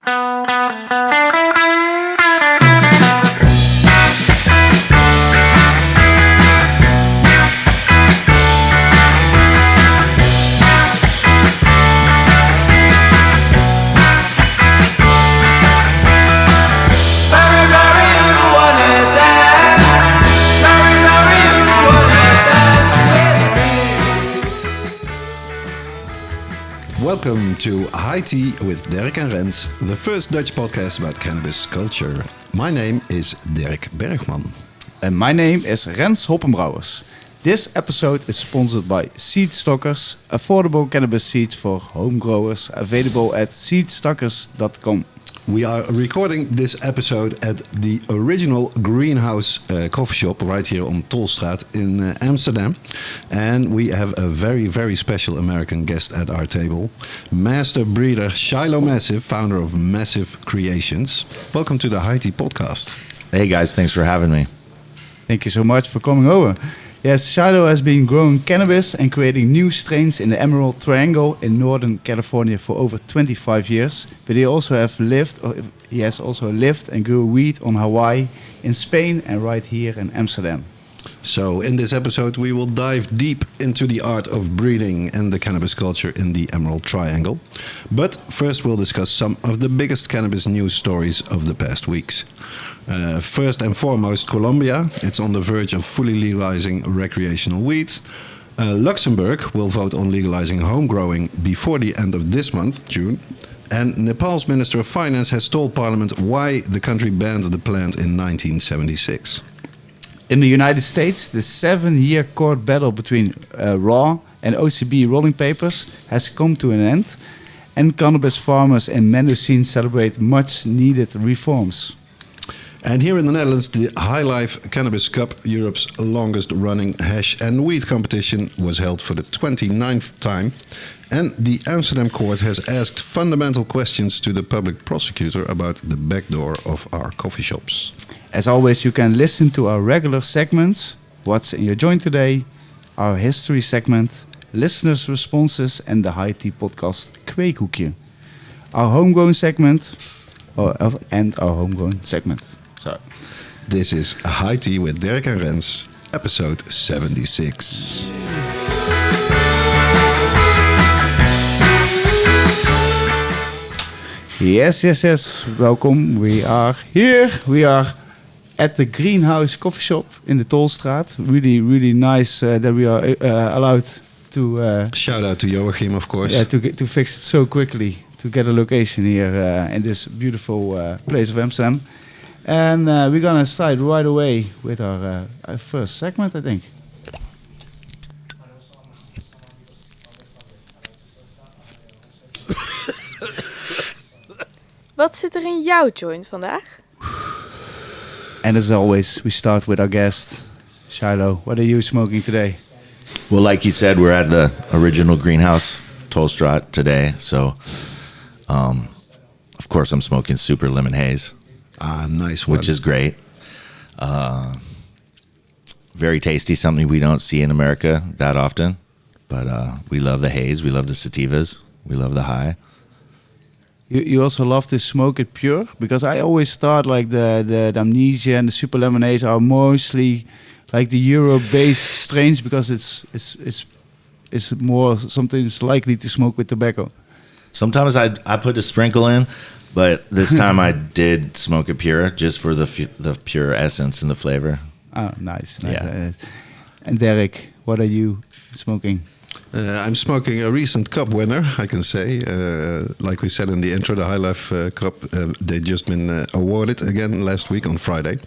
Welcome to High Tea with Derrick and Rens, the first Dutch podcast about cannabis culture. My name is Derrick Bergman. And my name is Rens Hoppenbrouwers. This episode is sponsored by Seed Stockers, affordable cannabis seeds for home growers, available at seedstockers.com. We are recording this episode at the original Greenhouse coffee shop right here on Tolstraat in Amsterdam. And we have a very, very special American guest at our table. Master breeder Shiloh Massive, founder of Massive Creations. Welcome to the High Tea podcast. Hey guys, thanks for having me. Thank you so much for coming over. Yes, Shiloh has been growing cannabis and creating new strains in the Emerald Triangle in Northern California for over 25 years. But he has also lived and grew weed on Hawaii, in Spain, and right here in Amsterdam. So in this episode, we will dive deep into the art of breeding and the cannabis culture in the Emerald Triangle. But first, we'll discuss some of the biggest cannabis news stories of the past weeks. First and foremost, Colombia. It's on the verge of fully legalizing recreational weed. Luxembourg will vote on legalizing home growing before the end of this month, June. And Nepal's Minister of Finance has told Parliament why the country banned the plant in 1976. In the United States, the 7-year court battle between RAW and OCB rolling papers has come to an end, and cannabis farmers in Mendocino celebrate much-needed reforms. And here in the Netherlands, the HighLife Cannabis Cup, Europe's longest-running hash and weed competition, was held for the 29th time. And the Amsterdam court has asked fundamental questions to the public prosecutor about the backdoor of our coffee shops. As always, you can listen to our regular segments, What's in Your Joint Today, our history segment, listeners' responses, and the High Tea podcast Kweekhoekje. Our homegrown segment, and our homegrown segment. So, this is High Tea with Derrick and Rens, episode 76. Yes. Welcome. We are here. We are at the Greenhouse coffee shop in the Tolstraat. Really nice that we are allowed to... Shout out to Joachim, of course. Yeah, to fix it so quickly, to get a location here in this beautiful place of Amsterdam. And we're going to start right away with our first segment, I think. Wat zit er in jouw joint vandaag? And as always, we start with our guest, Shiloh. What are you smoking today? Well, like you said, we're at the original Greenhouse, Tolstraat, today. So, of course, I'm smoking Super Lemon Haze. Ah, nice one. Which is great. Very tasty, something we don't see in America that often. But we love the haze, we love the sativas, we love the high. You also love to smoke it pure? Because I always thought like the Amnesia and the Super Lemonades are mostly like the Euro-based strains because it's more sometimes likely to smoke with tobacco. Sometimes I put a sprinkle in, but this time I did smoke it pure just for the pure essence and the flavor. Oh, nice. Yeah. And Derrick, what are you smoking? I'm smoking a recent cup winner, I can say. Like we said in the intro, the HighLife Cup, they just been awarded again last week on Friday.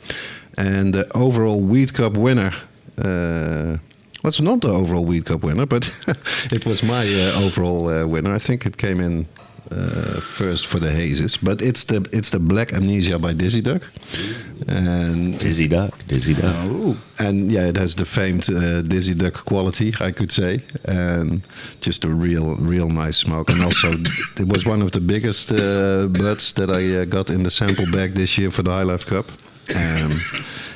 And the overall Weed Cup winner, it's not the overall Weed Cup winner, but it was my overall winner. I think it came in first for the hazes, but it's the Black Amnesia by Dizzy Duck. And Dizzy Duck. Oh. And yeah, it has the famed Dizzy Duck quality, I could say, and just a real nice smoke. And also, it was one of the biggest buds that I got in the sample bag this year for the HighLife Cup.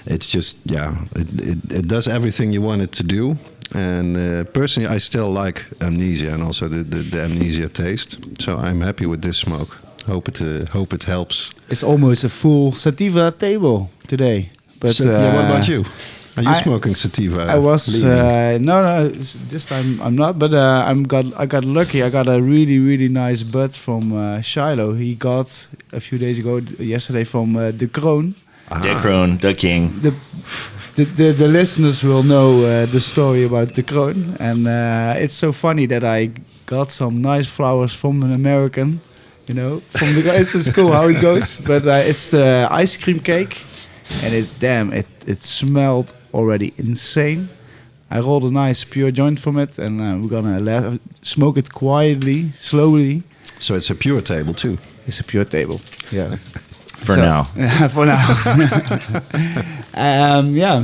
It's just, it does everything you want it to do. And personally, I still like Amnesia and also the Amnesia taste. So I'm happy with this smoke. Hope it helps. It's almost a full sativa table today. But What about you? Are you I- smoking sativa? I was leaning? no. This time I'm not, but I got lucky. I got a really nice bud from Shiloh. He got a few days ago, yesterday, from the Kroon. The Kroon, the king. The listeners will know the story about the Kroon, and it's so funny that I got some nice flowers from an American. You know, from the guys. It's cool how it goes, but it's the ice cream cake, and it smelled already insane. I rolled a nice pure joint from it, and we're gonna smoke it quietly, slowly. So it's a pure table too. It's a pure table, yeah. For now. For now.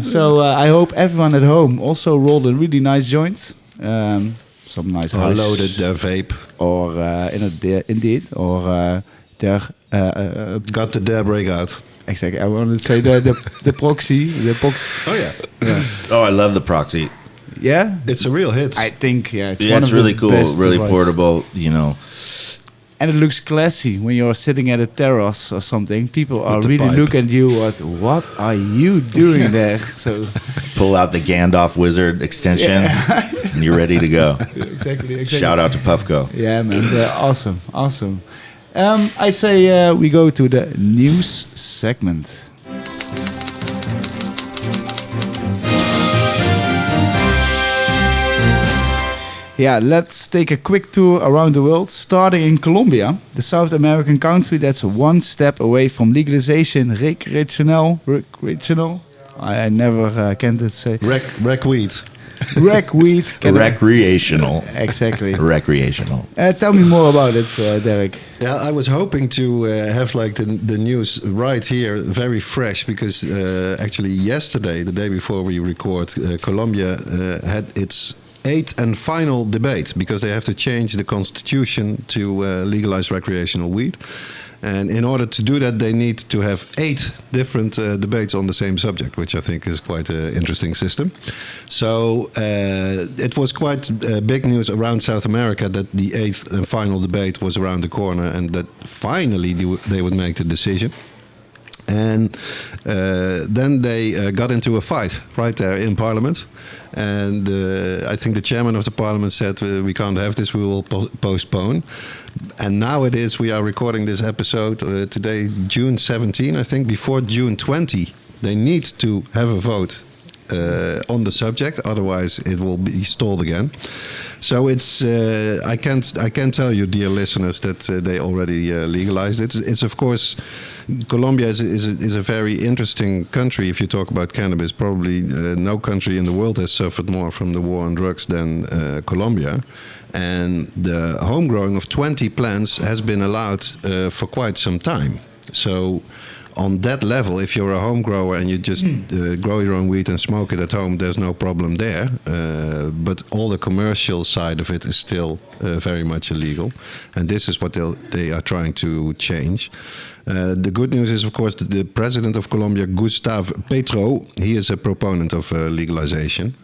So I hope everyone at home also rolled a really nice joint. Some nice Or hash. loaded their vape. Or indeed. Or Got the Derrick out. exactly. I wanted to say the proxy. The proxy. Oh yeah. Oh, I love the Proxy. Yeah? It's a real hit. I think, yeah. It's Yeah, one it's of the really cool, best really device. portable, you know. And it looks classy when you're sitting at a terrace or something. People are the really pipe. looking at you. What are you doing there? So Pull out the Gandalf wizard extension, and you're ready to go. exactly. Shout out to Puffco. Yeah, man. They're awesome. I say we go to the news segment. Yeah, let's take a quick tour around the world, starting in Colombia, the South American country that's one step away from legalization, recreational. I never can say. Rec weed. Rec weed. Recreational. Exactly. Recreational. Tell me more about it, Derrick. Yeah, I was hoping to have like the news right here, very fresh, because actually yesterday, the day before we record, Colombia had its 8th and final debate, because they have to change the constitution to legalize recreational weed. And in order to do that, they need to have 8 different debates on the same subject, which I think is quite an interesting system. So it was quite big news around South America that the 8th and final debate was around the corner, and that finally they would make the decision. And then they got into a fight right there in Parliament. And I think the chairman of the Parliament said, we can't have this, we will postpone. And now it is, we are recording this episode today, June 17, I think. Before June 20, they need to have a vote on the subject, otherwise it will be stalled again. So it's I can't tell you, dear listeners, that they already legalized it. It's of course, Colombia is a very interesting country. If you talk about cannabis, probably no country in the world has suffered more from the war on drugs than Colombia. And the home growing of 20 plants has been allowed for quite some time. So on that level, if you're a home grower and you just grow your own weed and smoke it at home, there's no problem there. But all the commercial side of it is still very much illegal. And this is what they are trying to change. The good news is, of course, that the president of Colombia, Gustavo Petro, he is a proponent of legalization.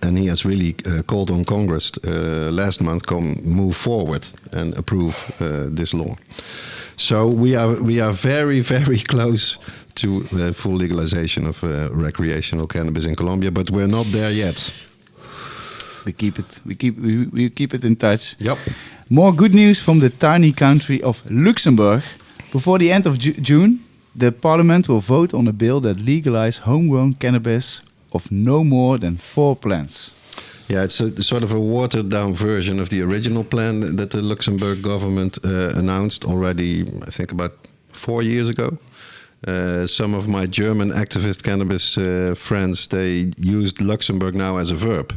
And he has really called on Congress last month to move forward and approve this law. So we are very, very close to full legalization of recreational cannabis in Colombia, but we're not there yet. We keep it in touch. Yep. More good news from the tiny country of Luxembourg. Before the end of June, the parliament will vote on a bill that legalizes homegrown cannabis of no more than 4 plants. Yeah, it's a sort of a watered-down version of the original plan that the Luxembourg government announced already, I think, about 4 years ago. Some of my German activist cannabis friends, they used Luxembourg now as a verb,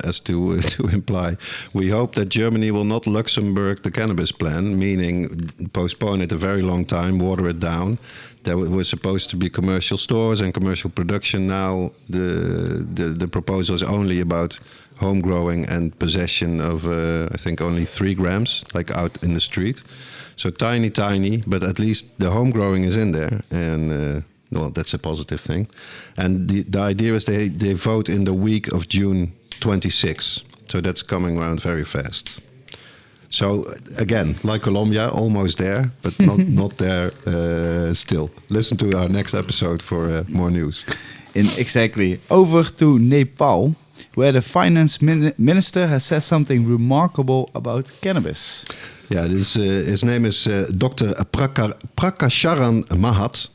as to imply. We hope that Germany will not Luxembourg the cannabis plan, meaning postpone it a very long time, water it down. There were supposed to be commercial stores and commercial production. Now the proposal is only about home growing and possession of, I think, only 3 grams, like out in the street. So tiny, but at least the home growing is in there. And, well, that's a positive thing. And the idea is they vote in the week of June 26. So that's coming around very fast. So again, like Colombia, almost there, but not there still. Listen to our next episode for more news. Exactly. Over to Nepal, where the finance minister has said something remarkable about cannabis. Yeah, his name is Dr. Prakasharan Mahat.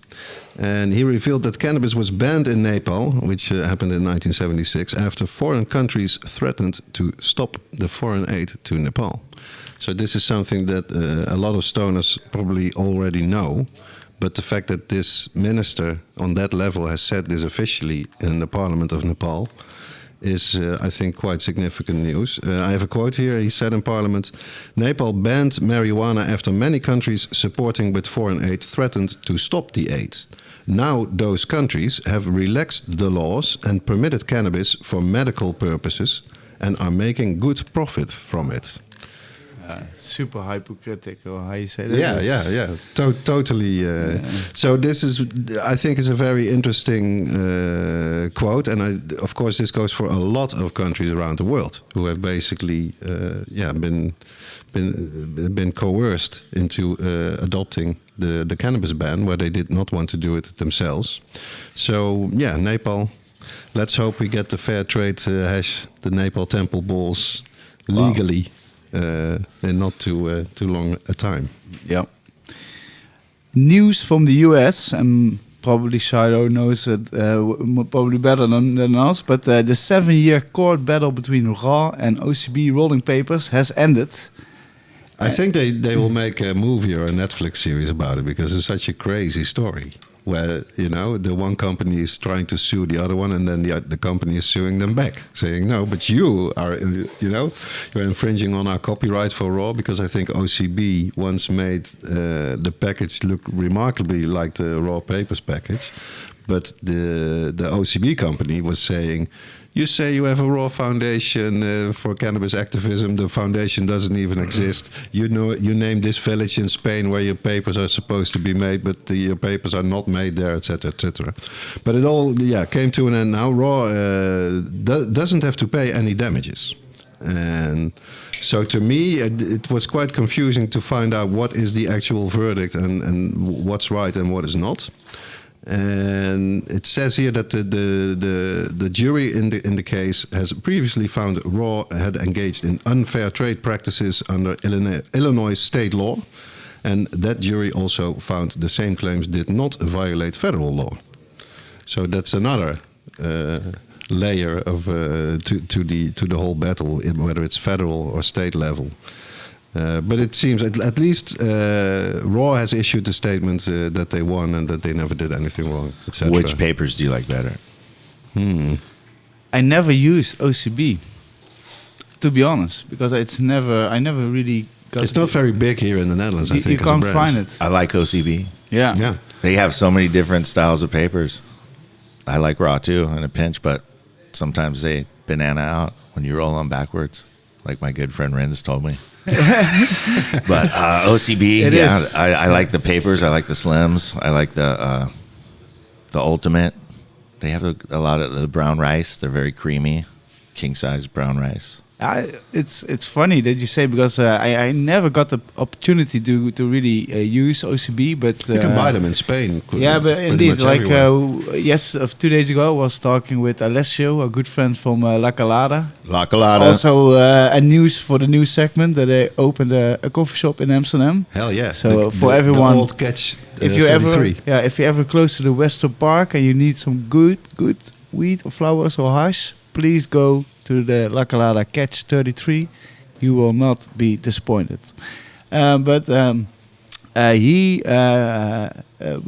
And he revealed that cannabis was banned in Nepal, which happened in 1976, after foreign countries threatened to stop the foreign aid to Nepal. So this is something that a lot of stoners probably already know. But the fact that this minister on that level has said this officially in the parliament of Nepal is, I think, quite significant news. I have a quote here. He said in Parliament, Nepal banned marijuana after many countries supporting with foreign aid threatened to stop the aid. Now those countries have relaxed the laws and permitted cannabis for medical purposes and are making good profit from it. Super hypocritical, how you say that? Yeah. Totally. So this is, I think, is a very interesting quote, and of course this goes for a lot of countries around the world who have basically, been coerced into adopting the cannabis ban, where they did not want to do it themselves. So yeah, Nepal. Let's hope we get the fair trade hash, the Nepal temple balls, legally. In not too long a time. Yeah. News from the US, and probably Shiloh knows it probably better than us, but the 7-year court battle between RAW and OCB rolling papers has ended. I think they will make a movie or a Netflix series about it, because it's such a crazy story. Where, the one company is trying to sue the other one, and then the company is suing them back, saying, no, but you are, you're infringing on our copyright for RAW, because I think OCB once made the package look remarkably like the RAW papers package. But the OCB company was saying, you say you have a RAW foundation for cannabis activism. The foundation doesn't even exist. You name this village in Spain where your papers are supposed to be made, but your papers are not made there, etc., etc. But it all, came to an end now. RAW doesn't have to pay any damages. And so to me, it was quite confusing to find out what is the actual verdict and what's right and what is not. And it says here that the jury in the case has previously found RAW had engaged in unfair trade practices under Illinois state law, and that jury also found the same claims did not violate federal law. So that's another layer of to the whole battle, whether it's federal or state level. But it seems at least RAW has issued a statement that they won and that they never did anything wrong, etc. Which papers do you like better? I never used OCB, to be honest, because I never really got. It's not very big here in the Netherlands. I think you can't find it. I like OCB. Yeah. They have so many different styles of papers. I like RAW too in a pinch, but sometimes they banana out when you roll them backwards, like my good friend Renz told me. But OCB, I like the papers. I like the slims. I like the ultimate. They have a lot of the brown rice. They're very creamy, king size brown rice. It's funny that you say, because I never got the opportunity to really use OCB, but you can buy them in Spain. But indeed, like 2 days ago, I was talking with Alessio, a good friend from La Calada. Also, a news for the news segment that they opened a coffee shop in Amsterdam. Hell yeah! So for everyone, the old catch. If you ever close to the Western Park and you need some good weed or flowers or hash, please go to the La Calada Catch 33. You will not be disappointed. We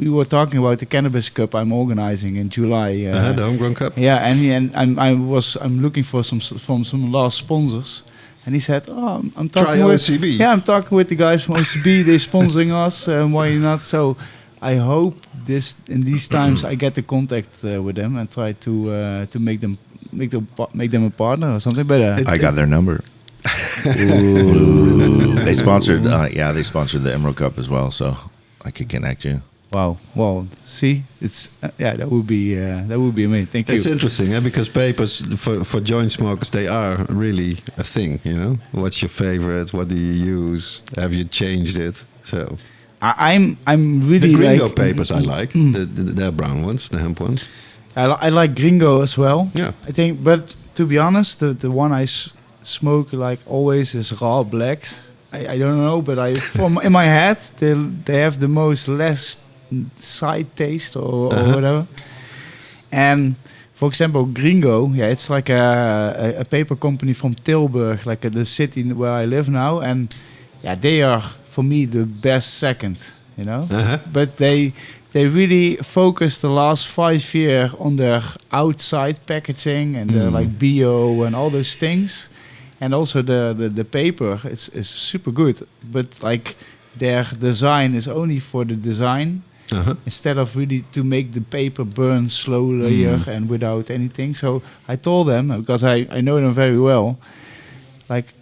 were talking about the Cannabis Cup I'm organizing in July. The Homegrown Cup. Yeah, I'm looking for some last sponsors. And he said, I'm talking with OCB. Yeah, I'm talking with the guys from OCB. They're sponsoring us. Why not? So I hope in these times I get the contact with them and try to make them a partner or something. But I got their number. They sponsored. They sponsored the Emerald Cup as well, so I could connect you. Wow. Well, see, it's that would be amazing. Thank you. It's interesting, because papers for joint smokers, they are really a thing. What's your favorite? What do you use? Have you changed it? So I'm really the Gringo like papers I like. They're brown ones, the hemp ones. I like Gringo as well. Yeah. I think, but to be honest, the one I smoke like always is raw blacks. I don't know, but in my head they have the most less side taste or whatever. And for example, Gringo, it's like a paper company from Tilburg, like the city where I live now, and they are for me the best second, But they really focused the last 5 years on their outside packaging and their like bio and all those things. And also the paper, it's super good. But like their design is only for the design, instead of really to make the paper burn slowly and without anything. So I told them, because I know them very well, like,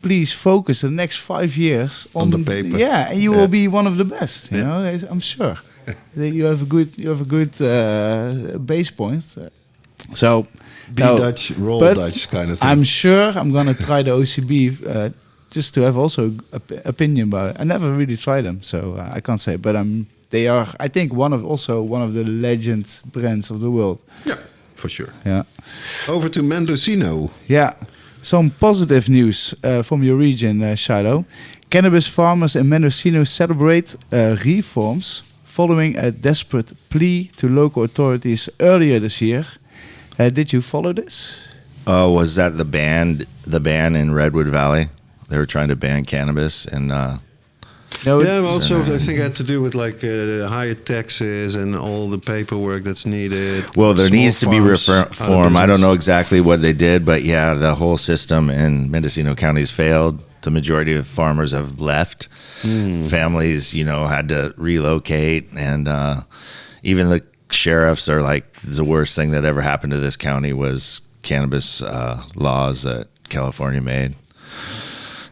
please focus the next 5 years on the paper. Yeah, and you will be one of the best. You know, I'm sure that you have a good base point. So. Be Dutch, roll Dutch kind of thing. I'm sure I'm gonna try the OCB just to have also opinion about it. I never really tried them, so I can't say. But they are, I think, one of the legend brands of the world. Yeah, for sure. Yeah. Over to Mendocino. Yeah. Some positive news from your region, Shiloh. Cannabis farmers in Mendocino celebrate reforms following a desperate plea to local authorities earlier this year. Did you follow this? Was that the ban in Redwood Valley? They were trying to ban cannabis and. No, also I think it had to do with like higher taxes and all the paperwork that's needed. Well, there Small needs to be reform. I don't know exactly what they did, but the whole system in Mendocino County has failed. The majority of farmers have left. Families, had to relocate, and even the sheriffs are like, the worst thing that ever happened to this county was cannabis laws that California made.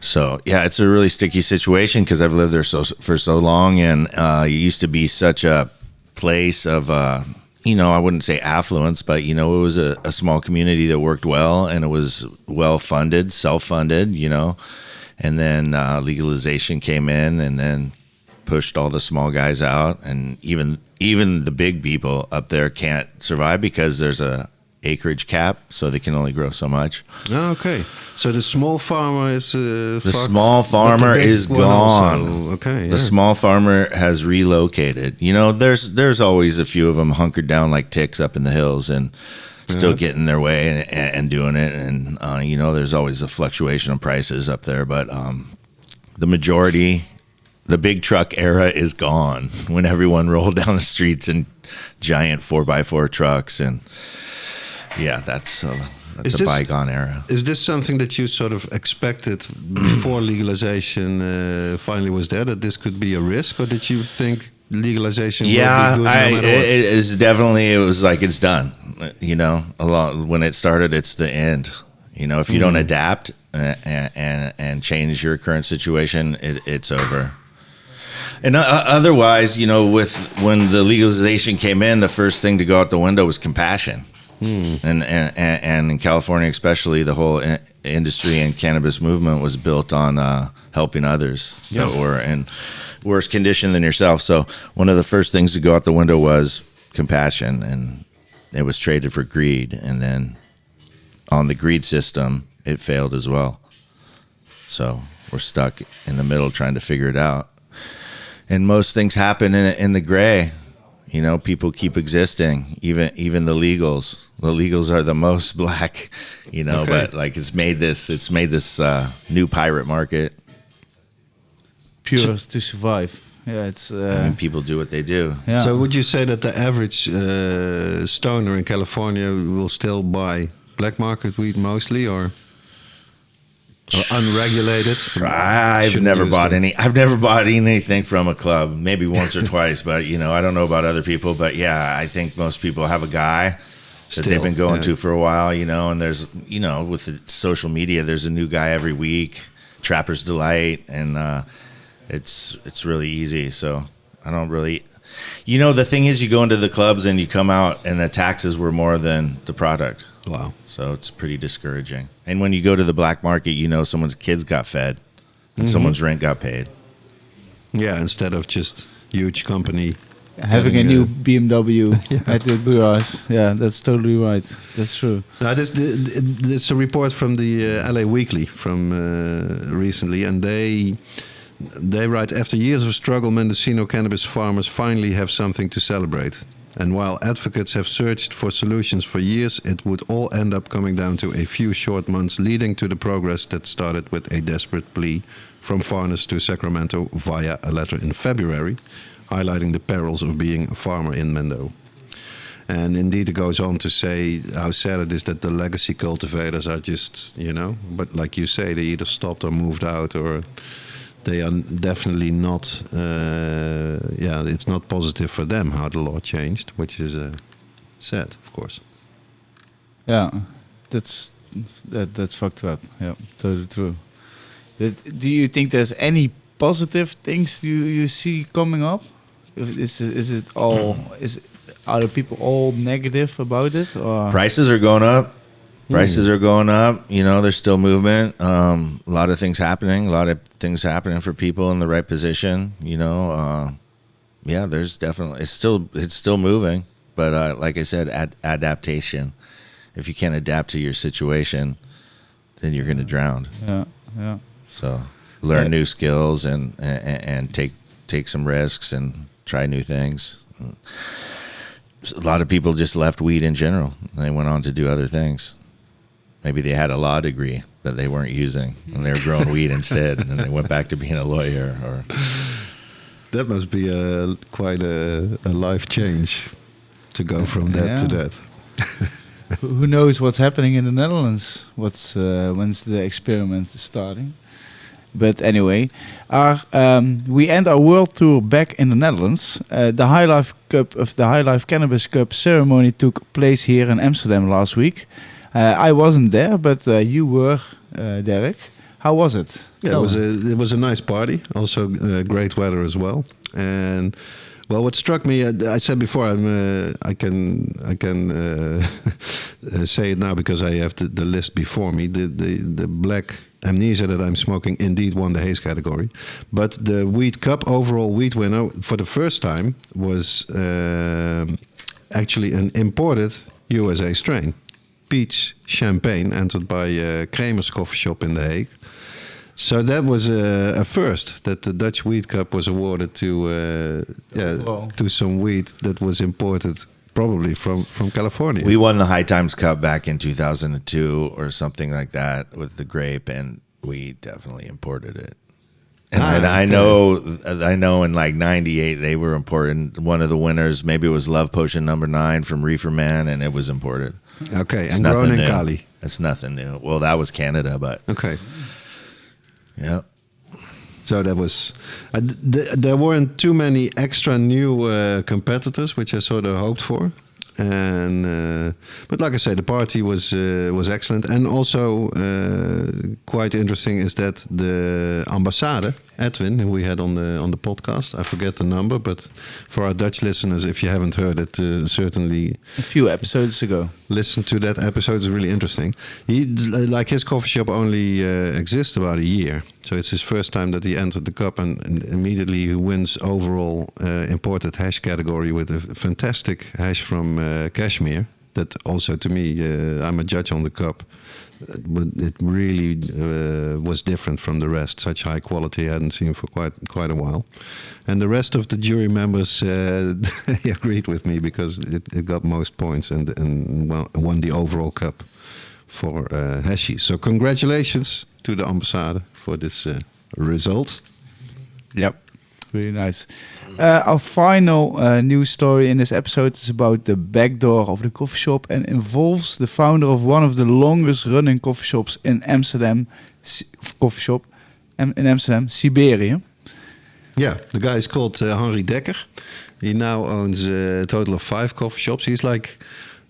So it's a really sticky situation because I've lived there for so long, and it used to be such a place of I wouldn't say affluence, but it was a small community that worked well, and it was well funded, self-funded, and then legalization came in and then pushed all the small guys out, and even the big people up there can't survive because there's a acreage cap, so they can only grow so much. Oh, okay, so the small farmer is small farmer is gone. Also, okay, the small farmer has relocated. There's always a few of them hunkered down like ticks up in the hills and still getting their way and doing it. And there's always a fluctuation of prices up there, but the majority. The big truck era is gone when everyone rolled down the streets in giant 4x4 trucks. And that's a bygone era. Is this something that you sort of expected before legalization finally was there, that this could be a risk? Or did you think legalization would be good no matter what? It is definitely, it was like, it's done. When it started, it's the end. If you don't adapt and change your current situation, it's over. And otherwise, when the legalization came in, the first thing to go out the window was compassion. And in California, especially, the whole industry and cannabis movement was built on helping others that were in worse condition than yourself. So one of the first things to go out the window was compassion, and it was traded for greed. And then on the greed system, it failed as well. So we're stuck in the middle trying to figure it out. And most things happen in the gray. People keep existing. Even the legals. The legals are the most black. But like it's made this new pirate market. Pure to survive. Yeah, it's. People do what they do. Yeah. So would you say that the average stoner in California will still buy black market weed mostly, or unregulated? I've never bought anything from a club. Maybe once or twice, but I don't know about other people. But I think most people have a guy that they've been going to for a while. And there's with the social media, there's a new guy every week. Trapper's Delight, and it's really easy. So I don't really. You know, the thing is, you go into the clubs and you come out, and the taxes were more than the product. Wow. So it's pretty discouraging. And when you go to the black market, you know someone's kids got fed, and someone's rent got paid. Yeah, instead of just huge company Having a new BMW at the garage. Yeah, that's totally right. That's true. Now, this a report from the LA Weekly from recently, and they write, after years of struggle, Mendocino cannabis farmers finally have something to celebrate. And while advocates have searched for solutions for years, it would all end up coming down to a few short months, leading to the progress that started with a desperate plea from farmers to Sacramento via a letter in February, highlighting the perils of being a farmer in Mendo. And indeed, it goes on to say how sad it is that the legacy cultivators are just, but like you say, they either stopped or moved out, or they are definitely not, it's not positive for them how the law changed, which is sad, of course. Yeah, that's fucked up. Yeah, totally true. Do you think there's any positive things you see coming up? Are the people all negative about it? Or? Prices are going up. Prices are going up. There's still movement. A lot of things happening. A lot of things happening for people in the right position. There's definitely it's still moving. But like I said, adaptation. If you can't adapt to your situation, then you're going to drown. Yeah. So learn new skills and take some risks and try new things. A lot of people just left weed in general. They went on to do other things. Maybe they had a law degree that they weren't using, and they were growing weed instead, and then they went back to being a lawyer. Or that must be quite a life change to go from that to that. Who knows what's happening in the Netherlands? When's the experiment starting? But anyway, we end our world tour back in the Netherlands. The HighLife Cannabis Cup ceremony took place here in Amsterdam last week. I wasn't there, but you were, Derrick. How was it? Yeah, it was a nice party. Also, great weather as well. And well, what struck me, I said before, I can say it now because I have the list before me. The black amnesia that I'm smoking indeed won the haze category, but the Weed Cup overall weed winner for the first time was actually an imported USA strain, peach champagne, entered by Kramer's coffee shop in The Hague. So that was a first, that the Dutch Weed Cup was awarded to some weed that was imported probably from California. We won the High Times Cup back in 2002 or something like that with the grape, and we definitely imported it. And I know in like 98 they were imported. One of the winners, maybe it was Love Potion number 9 from Reefer Man, and it was imported. Okay, and grown in Cali. That's nothing new. Well, that was Canada, but okay. Yeah. So that was, there weren't too many extra new competitors, which I sort of hoped for. And but like I said, the party was excellent, and also quite interesting is that the ambassade Edwin, who we had on the podcast, I forget the number, but for our Dutch listeners, if you haven't heard it, certainly a few episodes ago, listen to that episode. It's really interesting. His coffee shop only exists about a year, so it's his first time that he entered the cup, and immediately he wins overall imported hash category with a fantastic hash from Kashmir. That also, to me, I'm a judge on the cup, but it really was different from the rest. Such high quality I hadn't seen for quite a while. And the rest of the jury members they agreed with me because it got most points and won the overall cup for hashies. So congratulations to the ambassade for this result. Yep. Really nice. Our final news story in this episode is about the back door of the coffee shop and involves the founder of one of the longest running coffee shops in Amsterdam, Siberië. Yeah, the guy is called Henry Dekker. He now owns a total of 5 coffee shops. He's like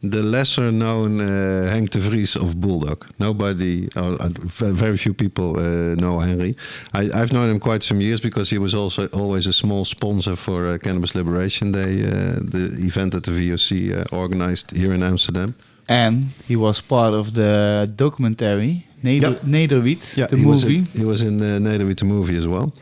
the lesser known Henk de Vries of Bulldog. Nobody, very few people know Henry. I've known him quite some years because he was also always a small sponsor for Cannabis Liberation Day, the event that the VOC organized here in Amsterdam. And he was part of the documentary Nederwiet, the he movie. He was in Nederwiet, the movie as well.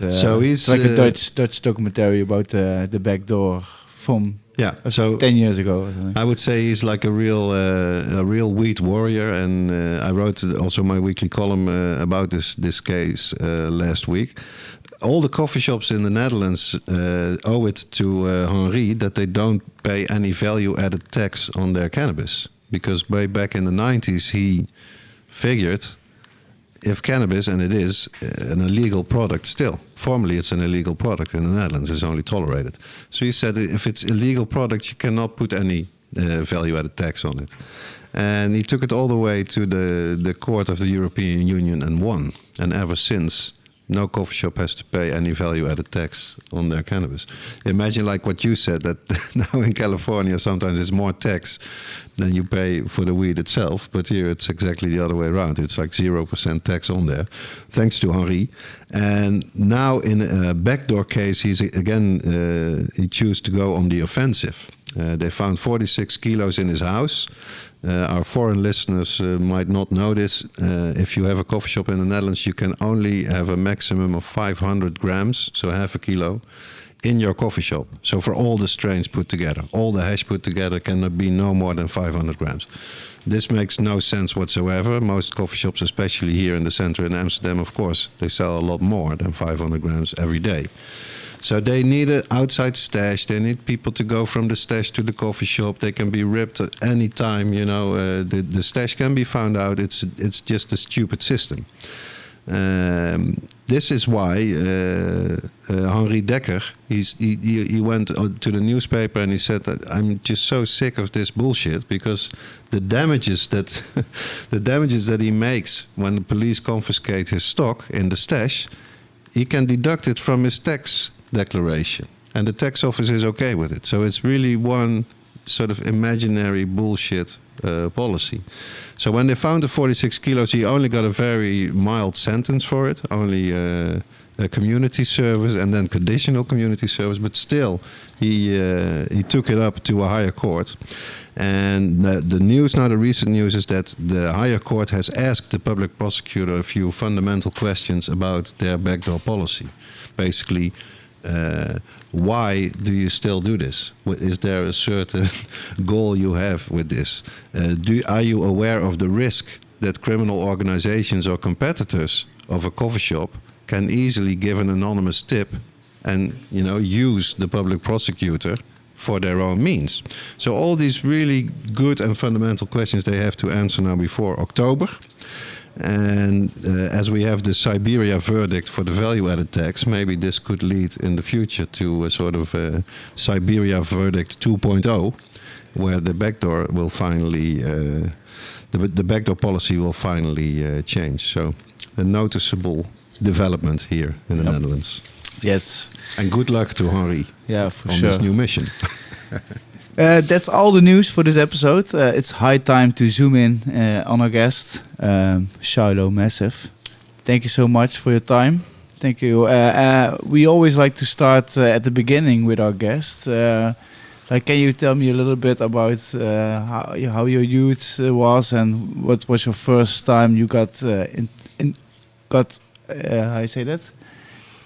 So he's it's like a Dutch documentary about the back door from 10 years ago or something. I would say he's like a real weed warrior, and I wrote also my weekly column about this case last week. All the coffee shops in the Netherlands owe it to Henri that they don't pay any value-added tax on their cannabis, because way back in the 90s he figured if cannabis, and it is an illegal product still. Formally, it's an illegal product in the Netherlands. It's only tolerated. So he said if it's illegal product, you cannot put any value-added tax on it. And he took it all the way to the court of the European Union and won. And ever since, no coffee shop has to pay any value-added tax on their cannabis. Imagine like what you said, that now in California sometimes it's more tax than you pay for the weed itself. But here it's exactly the other way around. It's like 0% tax on there, thanks to Henri. And now in a backdoor case, he chose to go on the offensive. They found 46 kilos in his house. Our foreign listeners might not know this. If you have a coffee shop in the Netherlands, you can only have a maximum of 500 grams, so half a kilo, in your coffee shop. So for all the strains put together, all the hash put together cannot be no more than 500 grams. This makes no sense whatsoever. Most coffee shops, especially here in the center in Amsterdam, of course, they sell a lot more than 500 grams every day. So they need an outside stash. They need people to go from the stash to the coffee shop. They can be ripped at any time. The stash can be found out. It's just a stupid system. This is why Henri Dekker, he went to the newspaper and he said that I'm just so sick of this bullshit, because the damages that he makes when the police confiscate his stock in the stash, he can deduct it from his tax declaration, and the tax office is okay with it. So it's really one sort of imaginary bullshit policy. So when they found the 46 kilos, he only got a very mild sentence for it, only a community service and then conditional community service, but still he took it up to a higher court. And the news now, the recent news, is that the higher court has asked the public prosecutor a few fundamental questions about their backdoor policy. Basically, why do you still do this? Is there a certain goal you have with this? Are you aware of the risk that criminal organizations or competitors of a coffee shop can easily give an anonymous tip and use the public prosecutor for their own means? So all these really good and fundamental questions they have to answer now before October. And as we have the Siberia verdict for the value-added tax, maybe this could lead in the future to a sort of Siberia verdict 2.0, where the backdoor will finally, the backdoor policy will finally change. So a noticeable development here in the Netherlands. Yes. And good luck to Henri on this new mission. That's all the news for this episode. It's high time to zoom in on our guest, Shiloh Massive. Thank you so much for your time. Thank you. We always like to start at the beginning with our guests. Can you tell me a little bit about how your youth was, and what was your first time you got how you say that,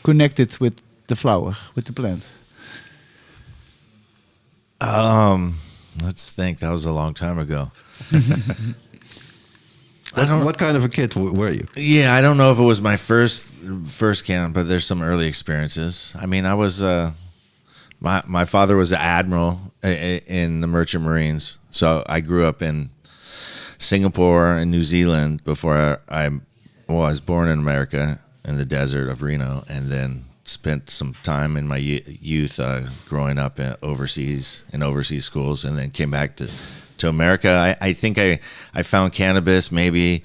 connected with the flower, with the plant? Let's think. That was a long time ago. What kind of a kid were you? Yeah, I don't know if it was my first can, but there's some early experiences. I mean, I was my father was an admiral in the Merchant Marines, so I grew up in Singapore and New Zealand before I was born in America in the desert of Reno, and then spent some time in my youth growing up in overseas schools, and then came back to America. I think I found cannabis maybe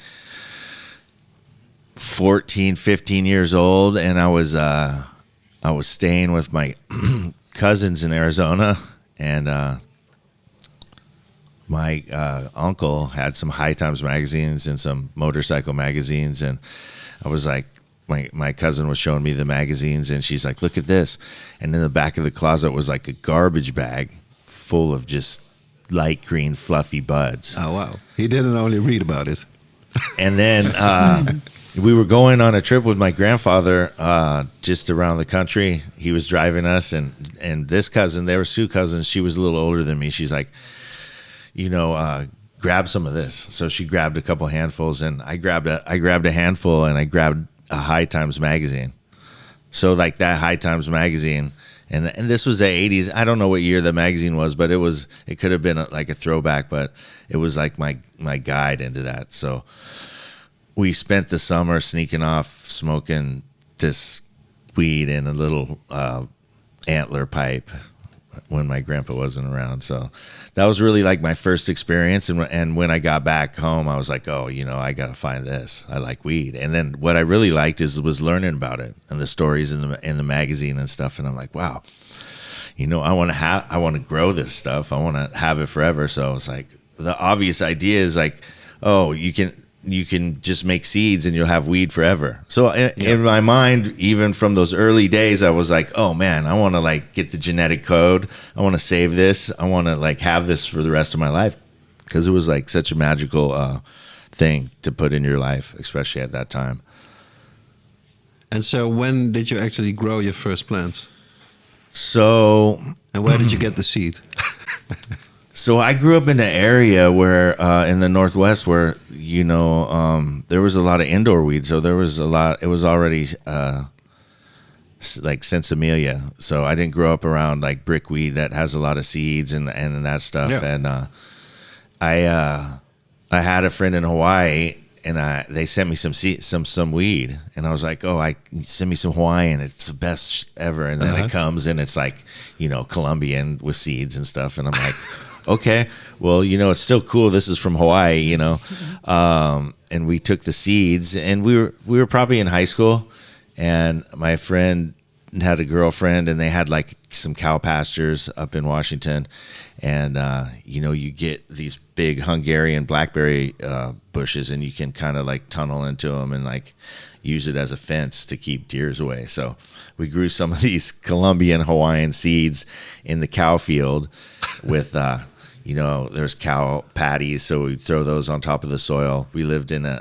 14, 15 years old, and I was staying with my cousins in Arizona, and my uncle had some High Times magazines and some motorcycle magazines, and I was like, my cousin was showing me the magazines, and she's like, look at this. And in the back of the closet was like a garbage bag full of just light green fluffy buds. Oh, wow. He didn't only read about it. And then we were going on a trip with my grandfather just around the country. He was driving us, and this cousin, they were Sioux cousins. She was a little older than me. She's like, grab some of this. So she grabbed a couple handfuls, and I grabbed a handful, and I grabbed a High Times magazine. So like that High Times magazine, and this was the 80s. I don't know what year the magazine was, but it could have been like a throwback, but it was like my guide into that. So we spent the summer sneaking off, smoking this weed in a little antler pipe when my grandpa wasn't around. So that was really like my first experience. And when I got back home, I was like, oh, I got to find this. I like weed. And then what I really liked was learning about it and the stories in the magazine and stuff. And I'm like, wow, I want to grow this stuff. I want to have it forever. So it's like the obvious idea is like, oh, you can just make seeds and you'll have weed forever. So in my mind, even from those early days, I was like, oh man, I want to like get the genetic code. I want to save this. I want to like have this for the rest of my life, because it was like such a magical thing to put in your life, especially at that time. And so when did you actually grow your first plants? And where did you get the seed? So I grew up in an area where, in the Northwest, where there was a lot of indoor weed. So there was a lot. It was already like Sinsemilla. So I didn't grow up around like brickweed that has a lot of seeds and that stuff. Yeah. And I had a friend in Hawaii, and they sent me some weed, and I was like, oh, send me some Hawaiian. It's the best ever. And then it comes, and it's like Colombian with seeds and stuff, and I'm like. Okay, well, it's still cool. This is from Hawaii, and we took the seeds, and we were probably in high school, and my friend had a girlfriend, and they had like some cow pastures up in Washington, and you get these big Hungarian blackberry bushes, and you can kind of like tunnel into them and like use it as a fence to keep deers away. So we grew some of these Colombian Hawaiian seeds in the cow field with there's cow patties, so we throw those on top of the soil. We lived in an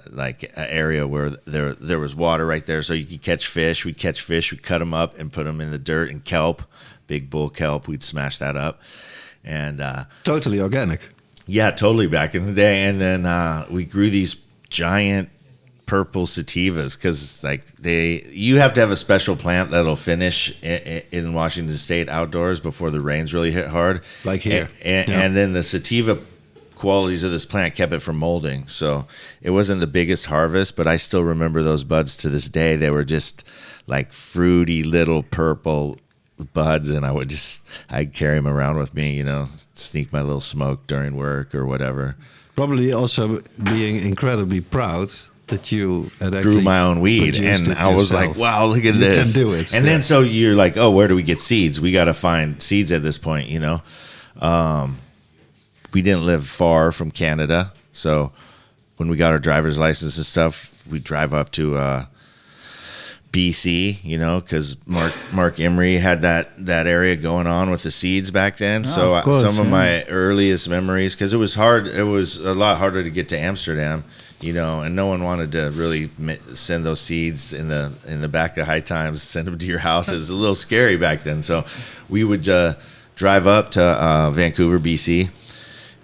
area where there was water right there, so you could catch fish. We'd catch fish, we'd cut them up and put them in the dirt and kelp, big bull kelp. We'd smash that up, and totally organic. Yeah, totally back in the day. And then we grew these giant purple sativas, because you have to have a special plant that'll finish in Washington State outdoors before the rains really hit hard, like here. And then the sativa qualities of this plant kept it from molding, so it wasn't the biggest harvest, but I still remember those buds to this day. They were just like fruity little purple buds, and I'd carry them around with me, sneak my little smoke during work or whatever. Probably also being incredibly proud that you had actually grew my own weed, and I was like, wow, look at this. You can do it. And then so you're like, oh, where do we get seeds? We got to find seeds at this point, we didn't live far from Canada, so when we got our driver's license and stuff, we'd drive up to BC, because Mark Emery had that area going on with the seeds back then. So some of my earliest memories, because it was hard. It was a lot harder to get to Amsterdam, and no one wanted to really send those seeds in the back of High Times, send them to your house. It was a little scary back then. So we would drive up to Vancouver, BC,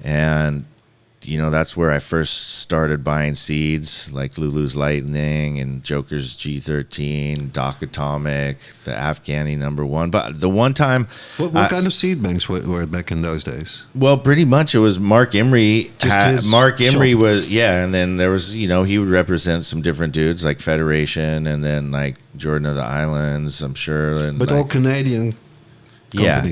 and that's where I first started buying seeds, like Lulu's Lightning and Joker's G13, Doc Atomic, the Afghani #1. But the one time... What kind of seed banks were it back in those days? Well, pretty much it was Mark Emery. Mark Emery shop. was, and then there was, he would represent some different dudes, like Federation, and then like Jordan of the Islands, I'm sure. And but all Canadian... Yeah,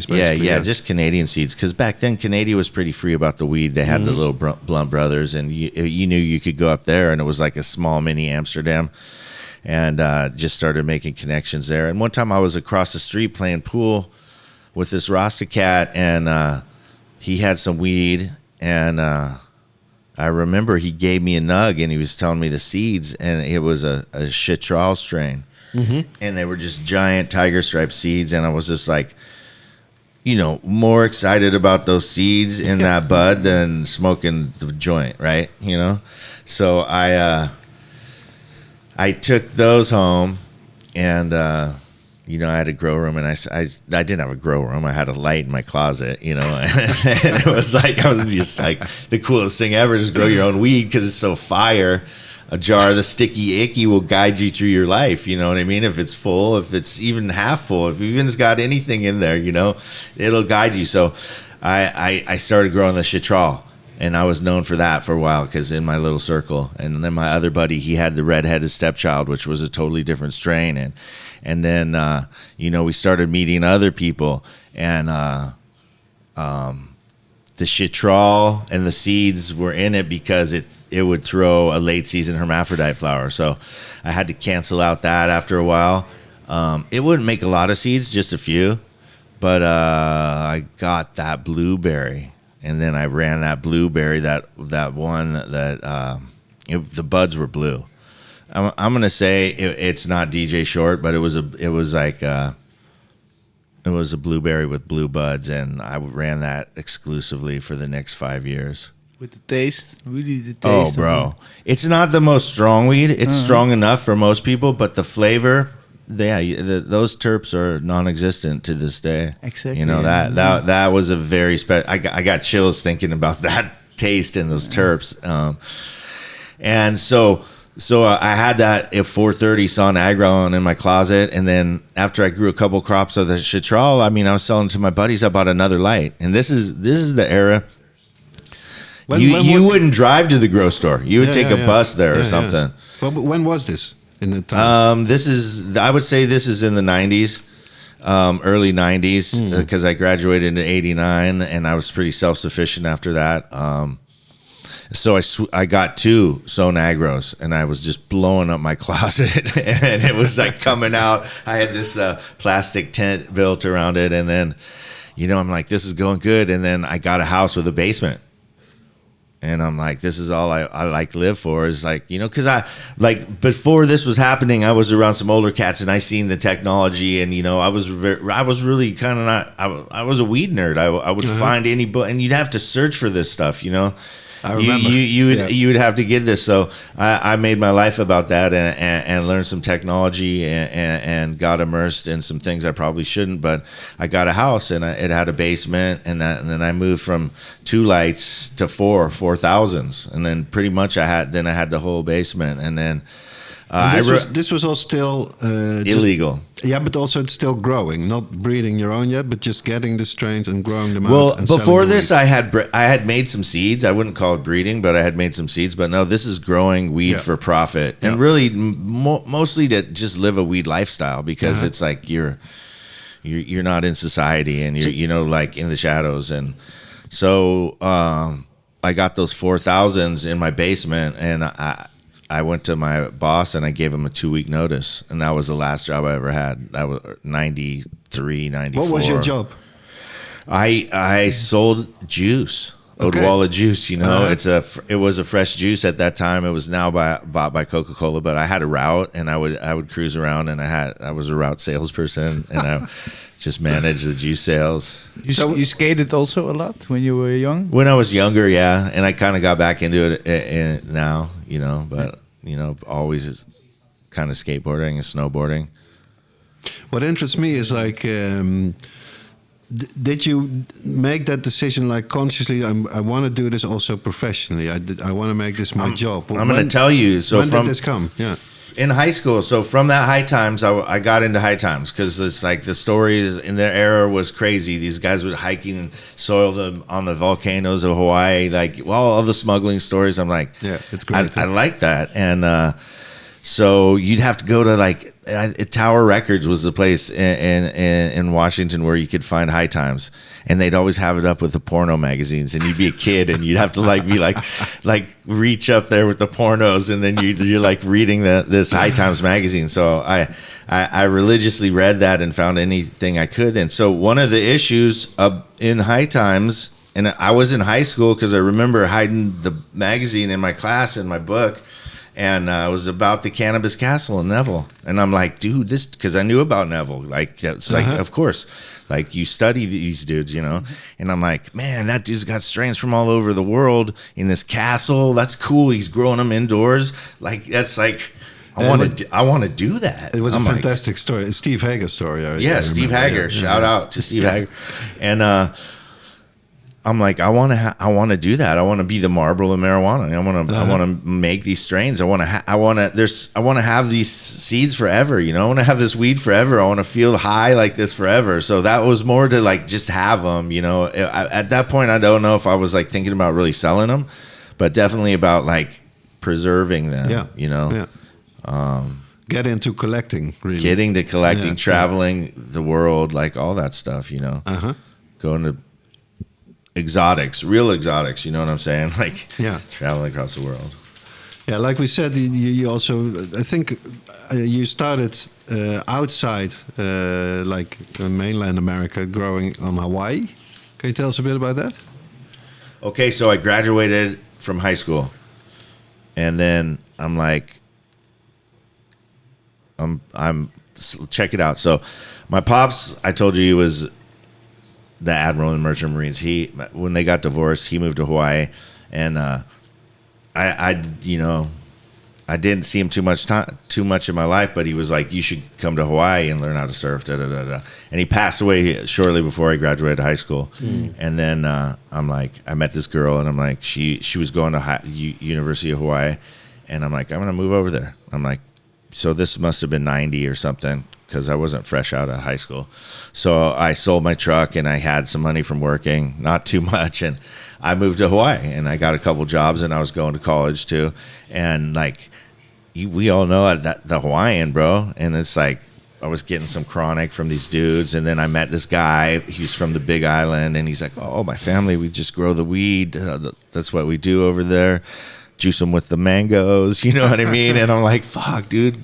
just Canadian seeds, because back then Canada was pretty free about the weed. They had the little Blunt Brothers, and you knew you could go up there, and it was like a small mini Amsterdam, and just started making connections there. And one time I was across the street playing pool with this Rasta cat, and he had some weed, and I remember he gave me a nug, and he was telling me the seeds, and it was a chitral strain, and they were just giant tiger stripe seeds, and I was just like, more excited about those seeds in that bud than smoking the joint, right? So I took those home, and I had a grow room, and I didn't have a grow room. I had a light in my closet, and it was like, I was just like, the coolest thing ever, just grow your own weed because it's so fire. A jar of the sticky icky will guide you through your life, you know what I mean? If it's full, if it's even half full, if even's got anything in there, it'll guide you. So I started growing the chitral, and I was known for that for a while because in my little circle. And then my other buddy, he had the red-headed stepchild, which was a totally different strain. And then, we started meeting other people, and the chitral and the seeds were in it because it would throw a late season hermaphrodite flower. So I had to cancel out that after a while. It wouldn't make a lot of seeds, just a few, but I got that blueberry, and then I ran that blueberry, that one that the buds were blue. I'm gonna say it's not DJ Short, but it was a blueberry with blue buds, and I ran that exclusively for the next 5 years. With the taste, really the taste. Oh, bro. It's not the most strong weed. It's strong enough for most people, but the flavor, those terps are non-existent to this day. Exactly. That was a very special. I got chills thinking about that taste and those terps. And so I had that at 430 Son Agron in my closet, and then after I grew a couple crops of the chitral, I was selling to my buddies. I bought another light, and this is the era. You wouldn't drive to the grocery store. You would take a bus there or something. Well, but when was this in the time? I would say this is in the 90s, early 90s, because I graduated in 89, and I was pretty self-sufficient after that. So I got 2 Sonagros, and I was just blowing up my closet, and it was like coming out. I had this plastic tent built around it, and then, I'm like, this is going good. And then I got a house with a basement, and I'm like, this is all I like live for is like, because I like before this was happening, I was around some older cats, and I seen the technology, and I was really kind of not. I was a weed nerd. I would find any book, and you'd have to search for this stuff, I remember. You would have to get this. So I made my life about that and learned some technology and got immersed in some things I probably shouldn't. But I got a house, and it had a basement, and then I moved from 2 lights to 4,000s, and then pretty much I had the whole basement, and then. This was all still illegal. But also it's still growing, not breeding your own yet, but just getting the strains and growing them out. Well, And before this, I I had made some seeds. I wouldn't call it breeding, but I had made some seeds. But no, this is growing weed for profit, and really mostly to just live a weed lifestyle, because it's like you're not in society, and you're like in the shadows, and so I got those 4,000s in my basement, and I went to my boss, and I gave him a 2-week notice, and that was the last job I ever had. That was 93, 94. What was your job? I sold juice, Odwalla juice. It was a fresh juice at that time. It was now bought by Coca-Cola, but I had a route, and I would cruise around, and I was a route salesperson, and I just managed the juice sales. You skated also a lot when you were young? When I was younger, yeah, and I kind of got back into it now, but always is kind of skateboarding and snowboarding. What interests me is like, did you make that decision like consciously? I want to do this also professionally. I want to make this my job. I'm going to tell you. So when did this come? Yeah. In high school, so from that High Times, I got into High Times because it's like the stories in their era was crazy. These guys would hiking and soil on the volcanoes of Hawaii, like all the smuggling stories. I'm like, yeah, it's great. I like that, and so you'd have to go to like Tower Records was the place in Washington where you could find High Times, and they'd always have it up with the porno magazines, and you'd be a kid, and you'd have to like reach up there with the pornos, and then you're like reading this High Times magazine. So I religiously read that and found anything I could. And so one of the issues in High Times And I was in high school because I remember hiding the magazine in my class in my book. And it was about the Cannabis Castle in Neville. And I'm like, dude, this, because I knew about Neville. Like, it's like, of course, like you study these dudes, you know? And I'm like, man, that dude's got strains from all over the world in this castle. That's cool. He's growing them indoors. Like, that's like, I want to do that. It was I'm a fantastic story. Steve Hager's story. I Steve remember. Hager. Shout out to Steve Hager. And I'm like, I want to do that. I want to be the Marlboro of marijuana. I want to make these strains. I want to have these seeds forever. You know, I want to have this weed forever. I want to feel high like this forever. So that was more to like just have them. You know, at that point, I don't know if I was like thinking about really selling them, but definitely about like preserving them. Yeah. You know. Yeah. Get into collecting. Really. Getting to collecting, traveling the world, like all that stuff. You know. Going to real exotics, you know what I'm saying? Like, traveling across the world. Yeah, like we said, you also, I think you started outside, like mainland America, growing on Hawaii. Can you tell us a bit about that? Okay, so I graduated from high school, and then I'm like, check it out. So my pops, I told you he was the admiral in the Merchant Marines. When they got divorced, he moved to Hawaii, and I didn't see him too much in my life, but he was like, you should come to Hawaii and learn how to surf. And he passed away shortly before I graduated high school. And then I'm like, I met this girl, and I'm like, she was going to University of Hawaii, and I'm like, I'm gonna move over there. I'm like, so this must have been 90 or something, because I wasn't fresh out of high school. So I sold my truck, and I had some money from working, not too much, and I moved to Hawaii, and I got a couple jobs, and I was going to college too. And like, we all know that the Hawaiian, bro, and it's like, I was getting some chronic from these dudes, and then I met this guy. He was from the Big Island, and he's like, oh, my family, we just grow the weed. That's what we do over there. Juice them with the mangoes, you know what I mean? And I'm like, fuck, dude.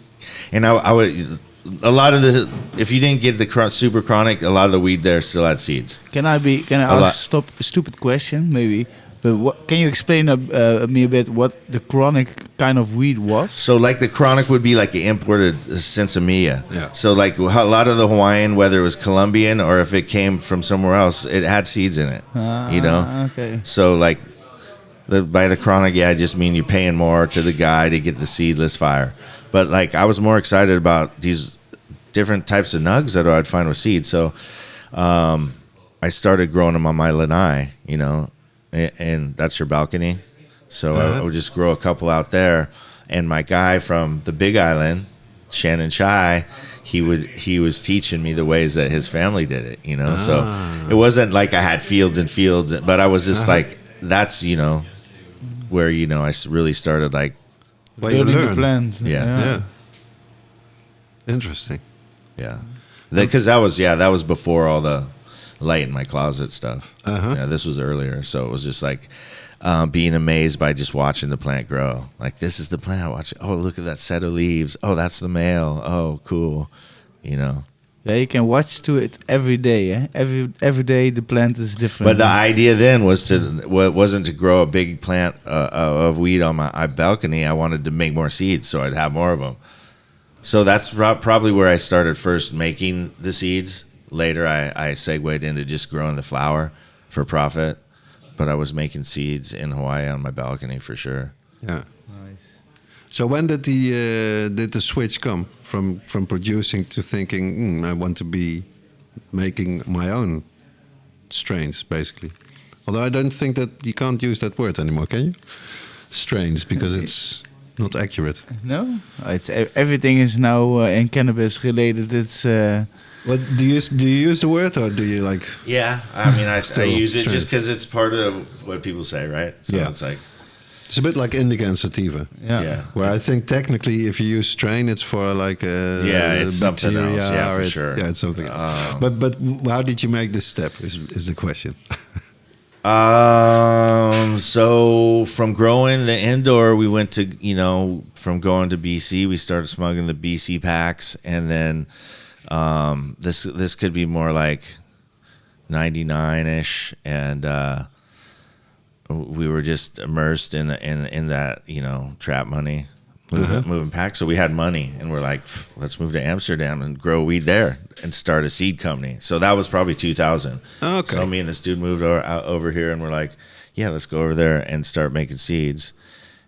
And I would... A lot of the, if you didn't get the super chronic, a lot of the weed there still had seeds. Can I ask a stupid question, maybe? But can you explain me a bit what the chronic kind of weed was? So like the chronic would be like the imported sensimilla. Yeah. So like a lot of the Hawaiian, whether it was Colombian or if it came from somewhere else, it had seeds in it. You know. Okay. So like by the chronic, I just mean you're paying more to the guy to get the seedless fire. But like I was more excited about these different types of nugs that I'd find with seeds. So I started growing them on my lanai, you know, and that's your balcony. So I would just grow a couple out there. And my guy from the Big Island, Shannon Chai, he was teaching me the ways that his family did it, you know. So it wasn't like I had fields and fields, but I was just like, that's, you know, where, you know, I really started like, well, you learn. The plant. Yeah. Interesting. Yeah. Because that was before all the light in my closet stuff. Yeah, this was earlier. So it was just like being amazed by just watching the plant grow. Like, this is the plant. Watch it. Oh, look at that set of leaves. Oh, that's the male. Oh, cool. You know. Yeah, you can watch to it every day. Eh? Every day the plant is different. But the idea then wasn't to grow a big plant of weed on my balcony. I wanted to make more seeds so I'd have more of them. So that's probably where I started first making the seeds. Later, I segued into just growing the flower for profit. But I was making seeds in Hawaii on my balcony for sure. Yeah. Nice. So when did the switch come from producing to thinking, I want to be making my own strains, basically? Although I don't think that you can't use that word anymore, can you? Strains, because it's not accurate. No, it's everything is now in cannabis related. It's. What do you use the word, or do you like? Yeah, I mean, I use it strains. just because it's part of what people say, right? So it's like. It's a bit like indica and sativa. Yeah. Where I think technically, if you use strain, it's for like a it's something else. Yeah, for sure. Yeah, it's something else. But how did you make this step? Is the question. So from growing the indoor, we went to, you know, from going to BC, we started smuggling the BC packs, and then this could be more like 99-ish, and we were just immersed in that, trap money, moving pack. So we had money, and we're like, let's move to Amsterdam and grow weed there and start a seed company. So that was probably 2000. Okay. So me and this dude moved over here, and we're like, yeah, let's go over there and start making seeds.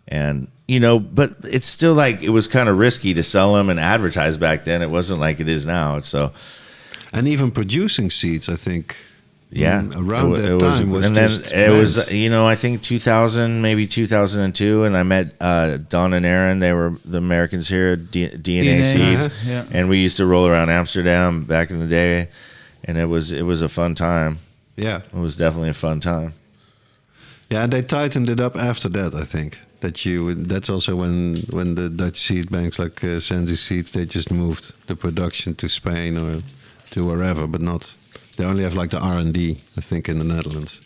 And, but it's still like, it was kind of risky to sell them and advertise back then. It wasn't like it is now. So, and even producing seeds, I think. Yeah, around that time was and then just it men's. was, I think 2000, maybe 2002, and I met Don and Aaron. They were the Americans here, DNA Seeds, yeah. and we used to roll around Amsterdam back in the day, and it was a fun time. Yeah, It was definitely a fun time. yeah, and they tightened it up after that. I think that's also when the Dutch seed banks like Sensi Seeds, they just moved the production to Spain or to wherever, but not. They only have like the R&D, I think, in the Netherlands.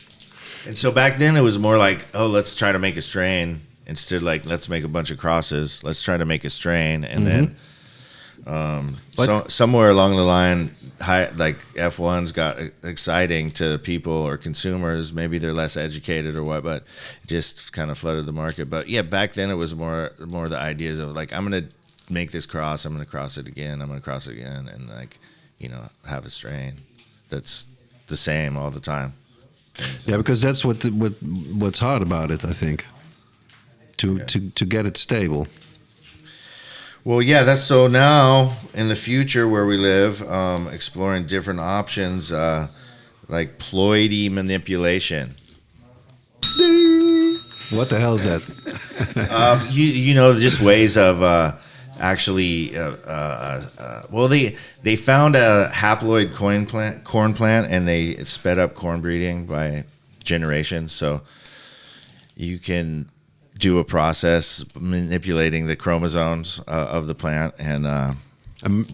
And so back then it was more like, oh, let's try to make a strain instead. Like, let's make a bunch of crosses. Let's try to make a strain, and then somewhere along the line, like F1s got exciting to people or consumers. Maybe they're less educated or what, but it just kind of flooded the market. But yeah, back then it was more the ideas of like, I'm gonna make this cross, I'm gonna cross it again, I'm gonna cross it again, and like, have a strain that's the same all the time. Yeah, because that's what's hard about it, I think. To get it stable. Well, yeah, that's so now in the future where we live, exploring different options, like ploidy manipulation. What the hell is that? Just ways of actually, they found a haploid corn plant, and they sped up corn breeding by generations. So you can do a process manipulating the chromosomes of the plant and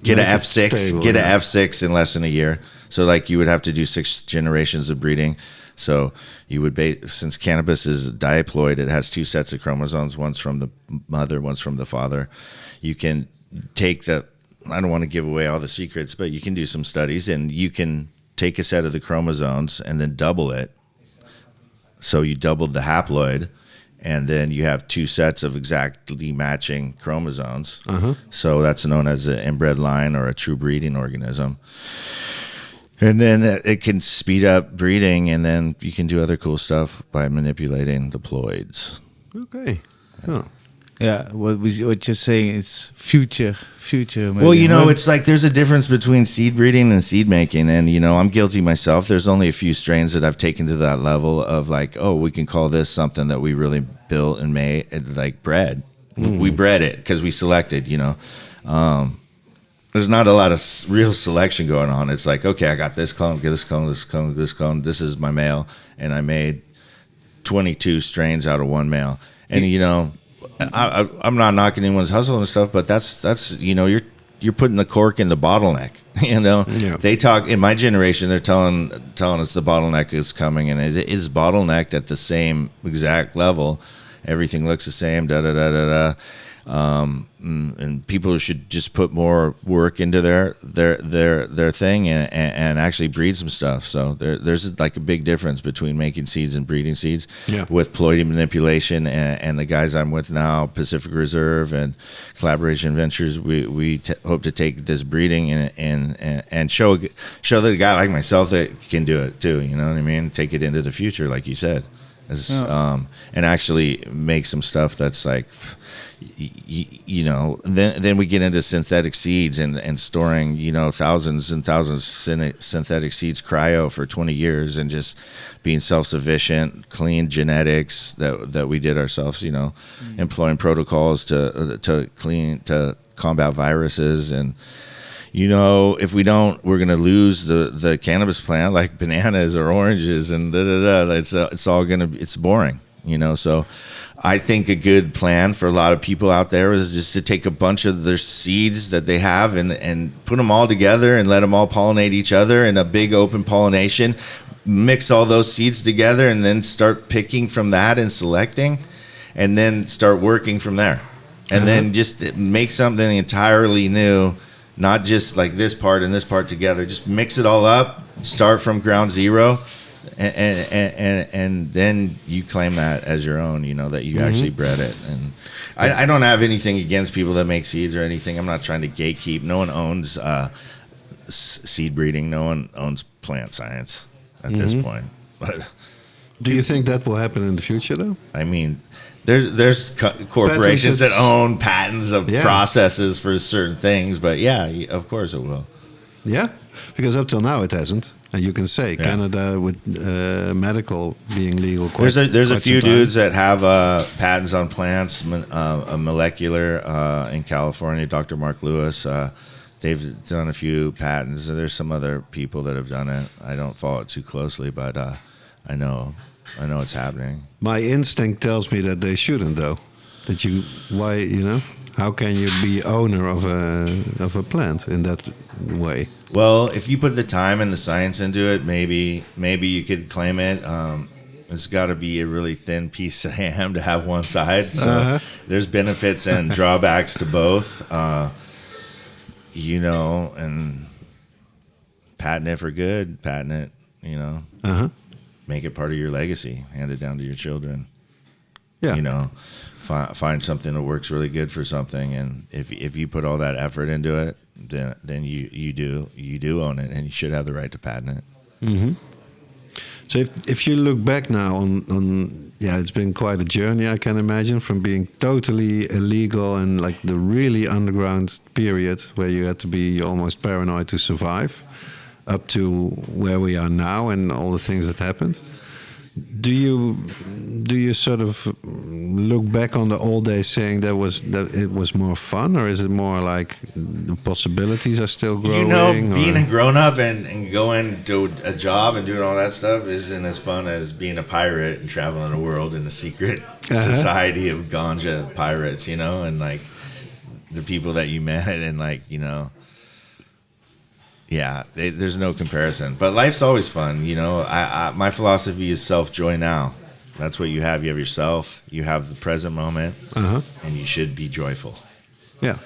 get an F6, stable, an F6 in less than a year. So like you would have to do 6 generations of breeding. So you would since cannabis is diploid, it has 2 sets of chromosomes, one's from the mother, one's from the father. You can take I don't want to give away all the secrets, but you can do some studies, and you can take a set of the chromosomes and then double it. So you doubled the haploid, and then you have 2 sets of exactly matching chromosomes. So that's known as an inbred line or a true breeding organism. And then it can speed up breeding, and then you can do other cool stuff by manipulating the ploids. Okay. Oh. Yeah, what you're saying is future. Well, it's like there's a difference between seed breeding and seed making, and I'm guilty myself. There's only a few strains that I've taken to that level of like, oh, we can call this something that we really built and made, like bred. We bred it because we selected. There's not a lot of real selection going on. It's like, okay, I got this clone, this clone, this clone, this clone. This is my male, and I made 22 strains out of one male. And I'm not knocking anyone's hustle and stuff, but that's you're putting the cork in the bottleneck. Yeah. They talk in my generation. They're telling us the bottleneck is coming, and it is bottlenecked at the same exact level. Everything looks the same. And people should just put more work into their thing and actually breed some stuff. So there's like a big difference between making seeds and breeding seeds. Yeah. With ploidy manipulation and the guys I'm with now, Pacific Reserve and Collaboration Ventures, we hope to take this breeding and show that a guy like myself that can do it too. You know what I mean? Take it into the future, like you said, and actually make some stuff that's like. Then we get into synthetic seeds and storing, thousands and thousands of synthetic seeds cryo for 20 years and just being self-sufficient, clean genetics that we did ourselves, employing protocols to combat viruses. And, if we don't, we're going to lose the cannabis plant like bananas or oranges and it's all it's boring, so I think a good plan for a lot of people out there is just to take a bunch of their seeds that they have and put them all together and let them all pollinate each other in a big open pollination, mix all those seeds together and then start picking from that and selecting and then start working from there. And then just make something entirely new, not just like this part and this part together. Just mix it all up, start from ground zero and then you claim that as your own, you know, that you actually bred it. And I don't have anything against people that make seeds or anything. I'm not trying to gatekeep. No one owns seed breeding. No one owns plant science at this point. But Do you think that will happen in the future, though? I mean, there's corporations that own patents of processes for certain things, but yeah, of course it will. Yeah, because up till now it hasn't. And you can say Canada with medical being legal. There's a few dudes that have patents on plants, a molecular in California. Dr. Mark Lewis, they've done a few patents. And there's some other people that have done it. I don't follow it too closely, but I know it's happening. My instinct tells me that they shouldn't, though. How can you be owner of a plant in that way? Well, if you put the time and the science into it, maybe you could claim it. It's got to be a really thin piece of ham to have one side. So there's benefits and drawbacks to both. And patent it for good, patent it, make it part of your legacy, hand it down to your children. Yeah. Find something that works really good for something, and if you put all that effort into it, then you do own it, and you should have the right to patent it. Mm-hmm. So if you look back now on it's been quite a journey, I can imagine, from being totally illegal and like the really underground period where you had to be almost paranoid to survive, up to where we are now and all the things that happened. Do you sort of look back on the old days saying that it was more fun, or is it more like the possibilities are still growing? Being a grown up and going to a job and doing all that stuff isn't as fun as being a pirate and traveling the world in a secret society of ganja pirates, and like the people that you met and like, yeah, there's no comparison. But life's always fun, my philosophy is self-joy now. That's what you have. You have yourself. You have the present moment, and you should be joyful. Yeah.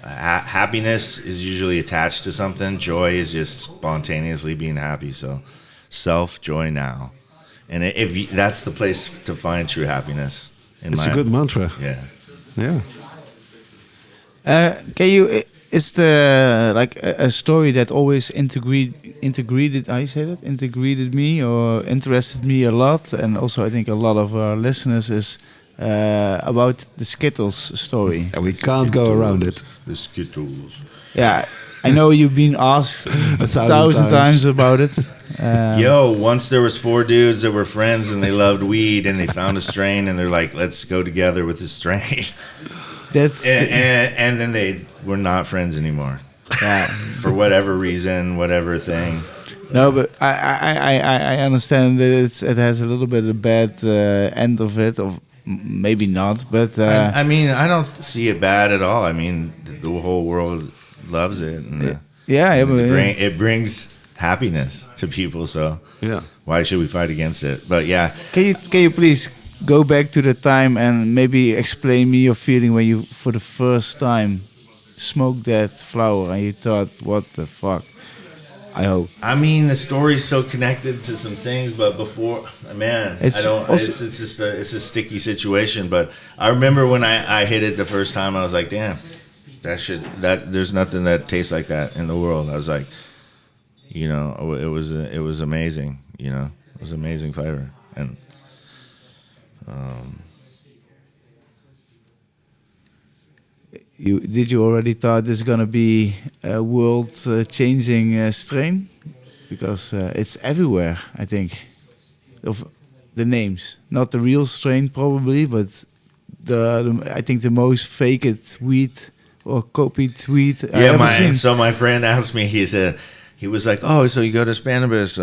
Happiness is usually attached to something. Joy is just spontaneously being happy. So self-joy now. And that's the place to find true happiness. It's a good mantra. Yeah. Yeah. Can you... Is the like a story that always integrated me or interested me a lot, and also I think a lot of our listeners is about the Skittles story. And we can't go around it. The Skittles. Yeah, I know you've been asked 1,000 times about it. Once there was 4 dudes that were friends and they loved weed and they found a strain and they're like, let's go together with this strain. And then they were not friends anymore. Yeah, for whatever reason, whatever thing. No, but I understand that it has a little bit of a bad end of it, or maybe not. But I don't see it bad at all. I mean, the whole world loves it, and it brings happiness to people. So why should we fight against it? But can you please go back to the time and maybe explain me your feeling when you, for the first time, smoked that flower and you thought, what the fuck? I hope. I mean, the story's so connected to some things, but before, man, it's a sticky situation. But I remember when I hit it the first time, I was like, damn, there's nothing that tastes like that in the world. I was like, it was amazing, it was amazing flavor. And Did you already thought this is gonna be a world-changing strain? Because it's everywhere, I think. Of the names, not the real strain probably, but I think the most faked weed or copied weed. So my friend asked me. He was like, "Oh, so you go to Spanibus?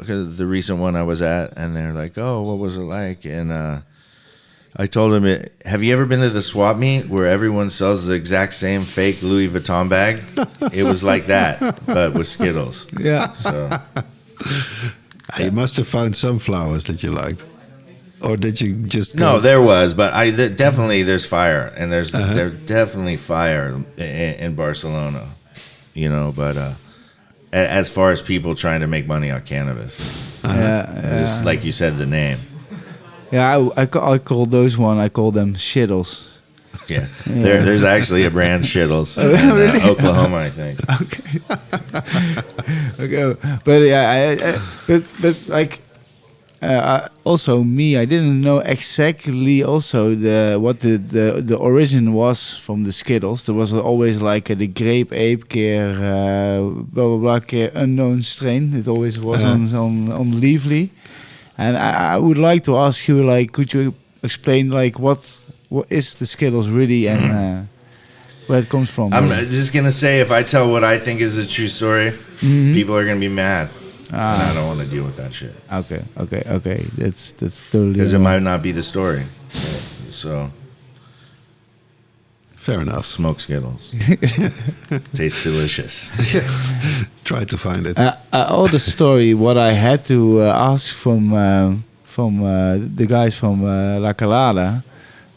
Cause the recent one I was at, and they're like, oh, what was it like?" And I told him, "Have you ever been to the swap meet where everyone sells the exact same fake Louis Vuitton bag? It was like that, but with Skittles." Yeah. So you must have found some flowers that you liked, or did you just? No, there was, but definitely there's fire, and there's definitely fire in Barcelona, but. as far as people trying to make money on cannabis. Just like you said, the name. Yeah, I call those one. I call them shittles. Yeah. There's actually a brand Shittles in Oklahoma, I think. Okay, but yeah, but like also me, I didn't know exactly also what the origin was from the Skittles. There was always like the grape ape keer blah blah blah keer unknown strain. It always was on Leafly, and I would like to ask you, like, could you explain like what is the Skittles really and where it comes from? I'm just gonna say, if I tell what I think is a true story, people are gonna be mad, and I don't want to deal with that shit. Okay. That's totally because it might not be the story. So fair enough. Smoke Skittles. Tastes delicious. Try to find it. All the story. What I had to ask from the guys from La Calada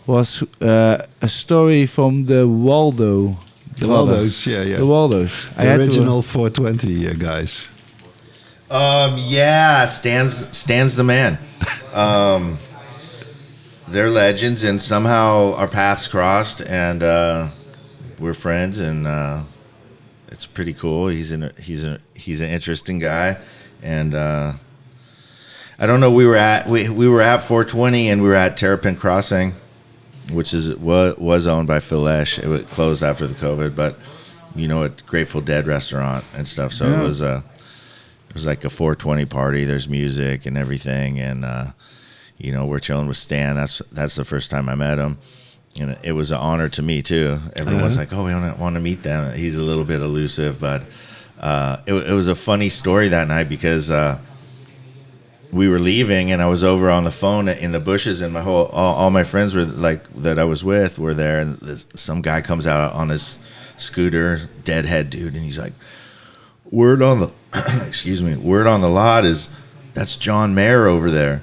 was a story from the Waldo. The Waldos, yeah. The Waldos. The original 420 guys. Yeah, Stan's the man. They're legends, and somehow our paths crossed, and we're friends, and it's pretty cool. He's an interesting guy, and I don't know. We were at 420, and we were at Terrapin Crossing, which was owned by Phil Lesh. It closed after the COVID, but a Grateful Dead restaurant and stuff. So it was like a 420 party. There's music and everything, and we're chilling with Stan. That's the first time I met him, and it was an honor to me too. Everyone's like, "Oh, we want to meet them." He's a little bit elusive, but it was a funny story that night because we were leaving, and I was over on the phone in the bushes, and all my friends were like that I was with were there, and some guy comes out on his scooter, deadhead dude, and he's like, "Word on the word on the lot is that's John Mayer over there."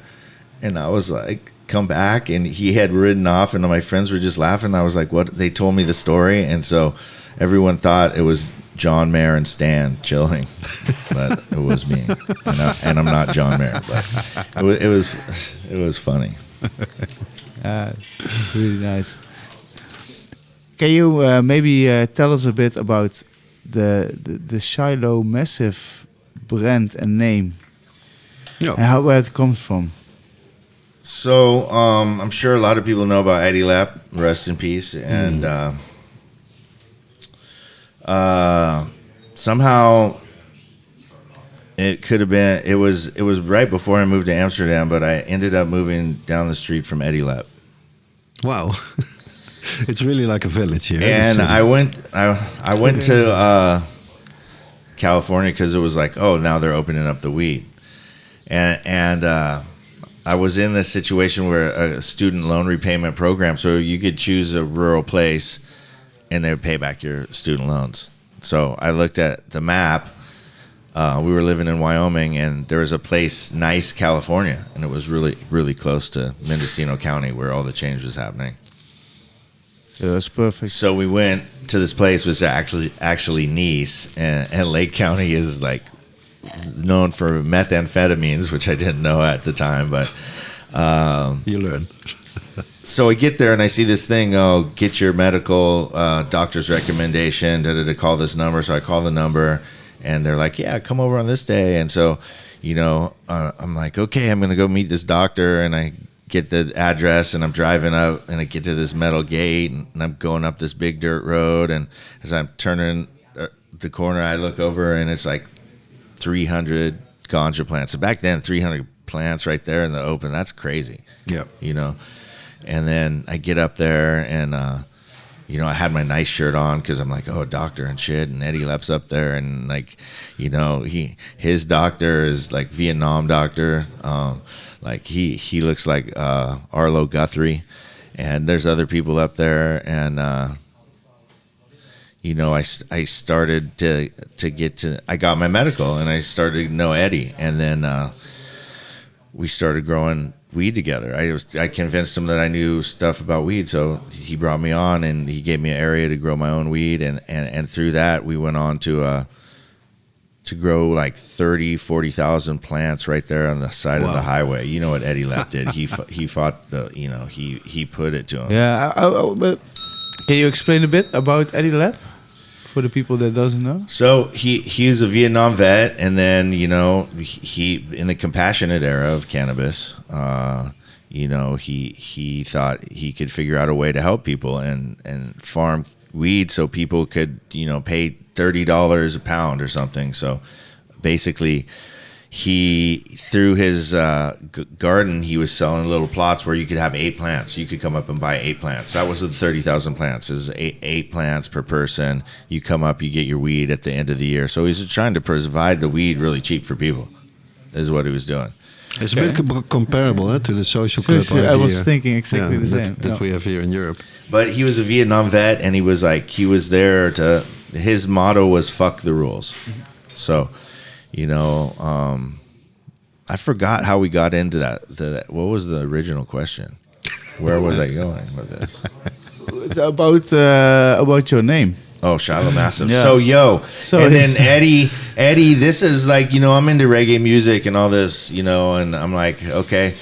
And I was like, "Come back," and he had ridden off, and my friends were just laughing. I was like, "What?" They told me the story, and so everyone thought it was John Mayer and Stan chilling, but it was me, and I'm not John Mayer, but it was funny. Really nice. Can you maybe tell us a bit about the Shiloh Massive brand and name, and where it comes from? So I'm sure a lot of people know about Eddie Lapp, rest in peace, and somehow it could have been. It was right before I moved to Amsterdam, but I ended up moving down the street from Eddie Lapp. Wow, it's really like a village here. And I went to California because it was like, oh, now they're opening up the weed, and I was in this situation where a student loan repayment program, so you could choose a rural place, and they would pay back your student loans. So I looked at the map. We were living in Wyoming, and there was a place, Nice, California, and it was really, really close to Mendocino County where all the change was happening. Yeah, that's perfect. So we went to this place, which is actually Nice, and Lake County is like known for methamphetamines, which I didn't know at the time, but you learn. So I get there and I see this thing, get your medical doctor's recommendation, call this number. So I call the number, and they're like, yeah, come over on this day. And so, I'm like, okay, I'm going to go meet this doctor, and I get the address, and I'm driving up, and I get to this metal gate, and I'm going up this big dirt road, and as I'm turning the corner, I look over, and it's like 300 ganja plants. So back then, 300 plants right there in the open, that's crazy. Yeah. And then I get up there, and I had my nice shirt on because I'm like, oh, doctor and shit. And Eddie Lapp's up there, and like, his doctor is like Vietnam doctor. Like he looks like Arlo Guthrie, and there's other people up there, and I started I got my medical, and I started to know Eddie, and then we started growing weed together. I convinced him that I knew stuff about weed, so he brought me on, and he gave me an area to grow my own weed, and through that we went on to to grow like 40,000 plants right there on the side of the highway. You know what Eddie Lepp did? He fought he put it to him. Yeah, but can you explain a bit about Eddie Lepp for the people that doesn't know? So he's a Vietnam vet, and then he in the compassionate era of cannabis, he thought he could figure out a way to help people and farm weed so people could pay $30 a pound or something. So basically, he through his garden, he was selling little plots where you could have 8 plants. You could come up and buy 8 plants. That was the 30,000 plants. Is eight plants per person. You come up, you get your weed at the end of the year. So he's trying to provide the weed really cheap for people. Is what he was doing. It's a bit comparable to the social club idea. I was thinking exactly the same. That we have here in Europe. But he was a Vietnam vet, and he was there to. His motto was "fuck the rules." So, I forgot how we got into that. What was the original question? Where was I going with this? About your name. Oh, Shiloh Massive. Yeah. So then Eddie, this is like, I'm into reggae music and all this, and I'm like, okay.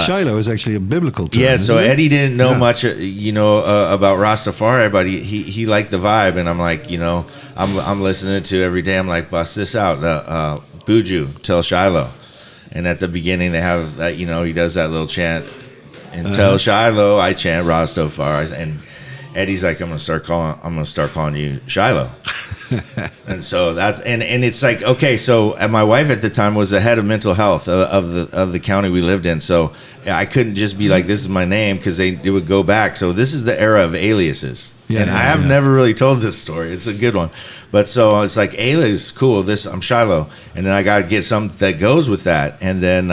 Shiloh is actually a biblical term. Yeah, so isn't it? Eddie didn't know much, about Rastafari, but he liked the vibe, and I'm like, I'm listening to every day. I'm like, bust this out, Buju, tell Shiloh, and at the beginning they have that, he does that little chant, and tell Shiloh, I chant Rastafari, and Eddie's like, I'm gonna start calling you Shiloh. And so that's and it's like, okay, so my wife at the time was the head of mental health of the county we lived in, so I couldn't just be like, this is my name, because it would go back. So this is the era of aliases. I have never really told this story. It's a good one. But so it's like, alias, cool, I'm Shiloh, and then I gotta get something that goes with that. And then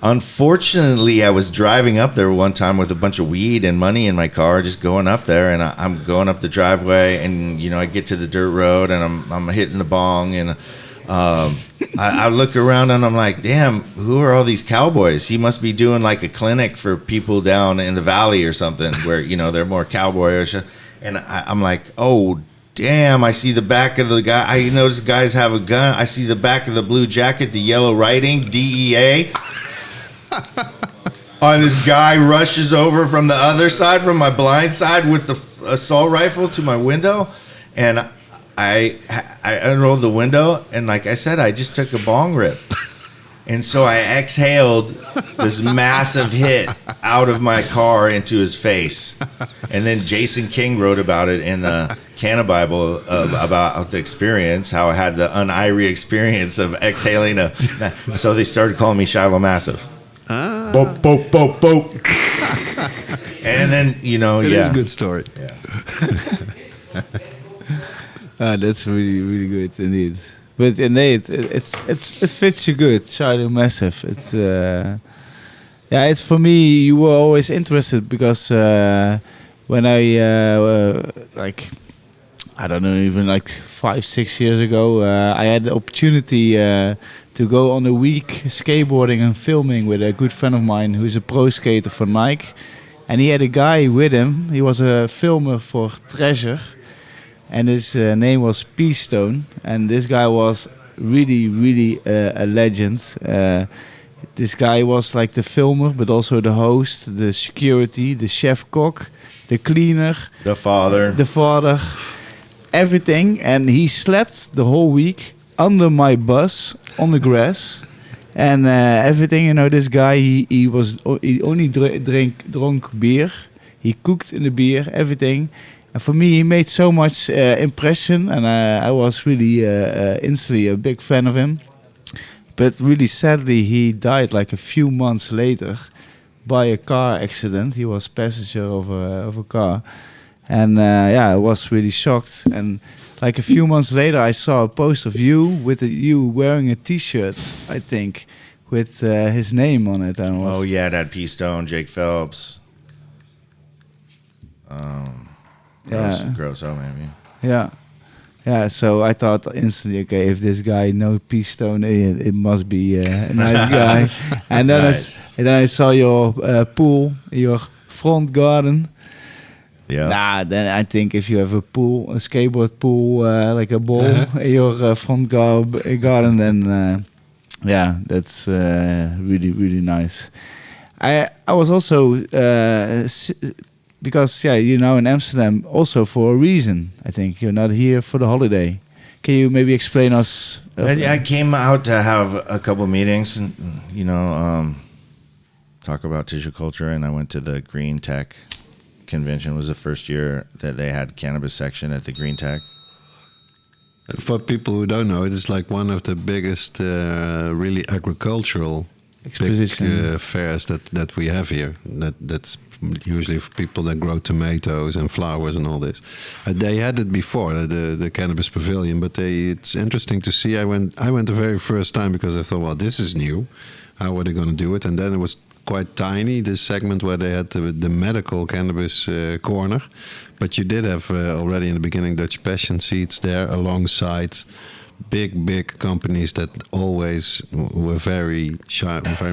unfortunately, I was driving up there one time with a bunch of weed and money in my car, just going up there, and I'm going up the driveway, and I get to the dirt road, and I'm hitting the bong, and I look around, and I'm like, damn, who are all these cowboys? He must be doing like a clinic for people down in the valley or something, where they're more cowboyish, and I'm like, oh, damn, I see the back of the guy. I notice guys have a gun. I see the back of the blue jacket, the yellow writing, DEA. This guy rushes over from the other side, from my blind side, with the assault rifle to my window, and I unrolled the window, and like I said, I just took a bong rip, and so I exhaled this massive hit out of my car into his face, and then Jason King wrote about it in the Canna Bible about the experience, how I had the un-Irie experience of exhaling so they started calling me Shiloh Massive. Boop, boop, boop, boop. And then, It is a good story. Yeah. That's really, really good indeed. But indeed, it fits you good, Shiloh Massive. It's it's for me. You were always interested because when I don't know, even like 5-6 years ago, I had the opportunity to go on a week skateboarding and filming with a good friend of mine who's a pro skater for Nike. And he had a guy with him. He was a filmer for Treasure. And his name was Peastone. And this guy was really, really a legend. This guy was like the filmer, but also the host, the security, the chef cook, the cleaner. The father. Everything. And he slept the whole week under my bus on the grass, and everything. This guy, he only drank beer. He cooked in the beer, everything. And for me, he made so much impression, and I was really instantly a big fan of him. But really sadly, he died like a few months later by a car accident. He was passenger of a car, and I was really shocked. And like a few months later, I saw a post of you wearing a T-shirt, I think, with his name on it. And Oh yeah, that Peastone, Jake Phelps. Gross, maybe. Yeah. So I thought instantly, okay, if this guy knows Peastone, it must be a nice guy. And then Nice. I saw your pool, your front garden. Yeah. Nah, then I think if you have a pool, a skateboard pool, like a ball in your front garden, then that's really nice. I was also because you're now in Amsterdam also for a reason. I think you're not here for the holiday. Can you maybe explain us? I came out to have a couple meetings and talk about tissue culture, and I went to the Green Tech convention. It was the first year that they had cannabis section at the Green Tech. For people who don't know, it is like one of the biggest, really agricultural Exposition. fairs that we have here. That's usually for people that grow tomatoes and flowers and all this. They had it before the cannabis pavilion, but it's interesting to see. I went the very first time because I thought, well, this is new. How are they going to do it? And then it was quite tiny, this segment where they had the medical cannabis corner. But you did have already in the beginning Dutch passion seeds there alongside big companies that always were very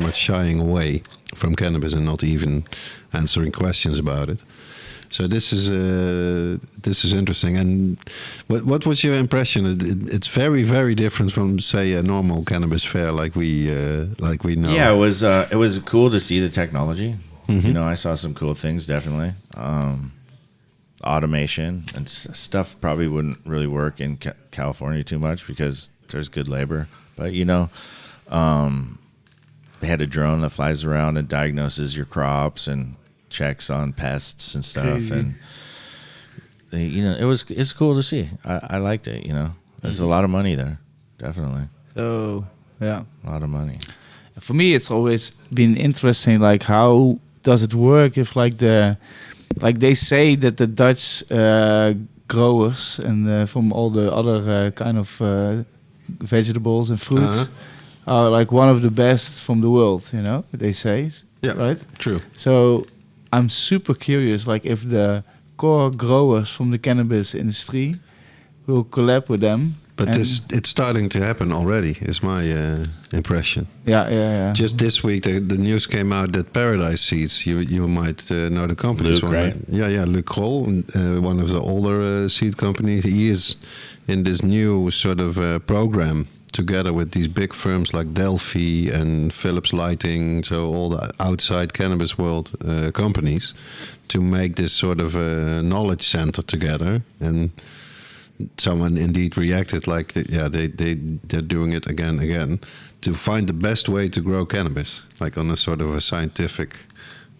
much shying away from cannabis and not even answering questions about it. So this is interesting. And what was your impression? It's very different from, say, a normal cannabis fair like we know. Yeah, it was cool to see the technology. Mm-hmm. I saw some cool things, definitely. Automation and stuff probably wouldn't really work in California too much because there's good labor. But they had a drone that flies around and diagnoses your crops and checks on pests and stuff. Crazy. And it's cool to see. I liked it. There's a lot of money there, definitely. So yeah, a lot of money. For me, it's always been interesting. Like, how does it work if like they say that the Dutch growers and from all the other kind of vegetables and fruits are like one of the best from the world, they say. Yeah, right? True. So I'm super curious, like if the core growers from the cannabis industry will collab with them. But it's starting to happen already, is my impression. Yeah. Just this week, the news came out that Paradise Seeds, you might know the company. Luc, right? Yeah, Luc Krol, one of the older seed companies. He is in this new sort of program together with these big firms like Delphi and Philips Lighting, so all the outside cannabis world companies, to make this sort of knowledge center together. And someone indeed reacted like, they're doing it again to find the best way to grow cannabis, like on a sort of a scientific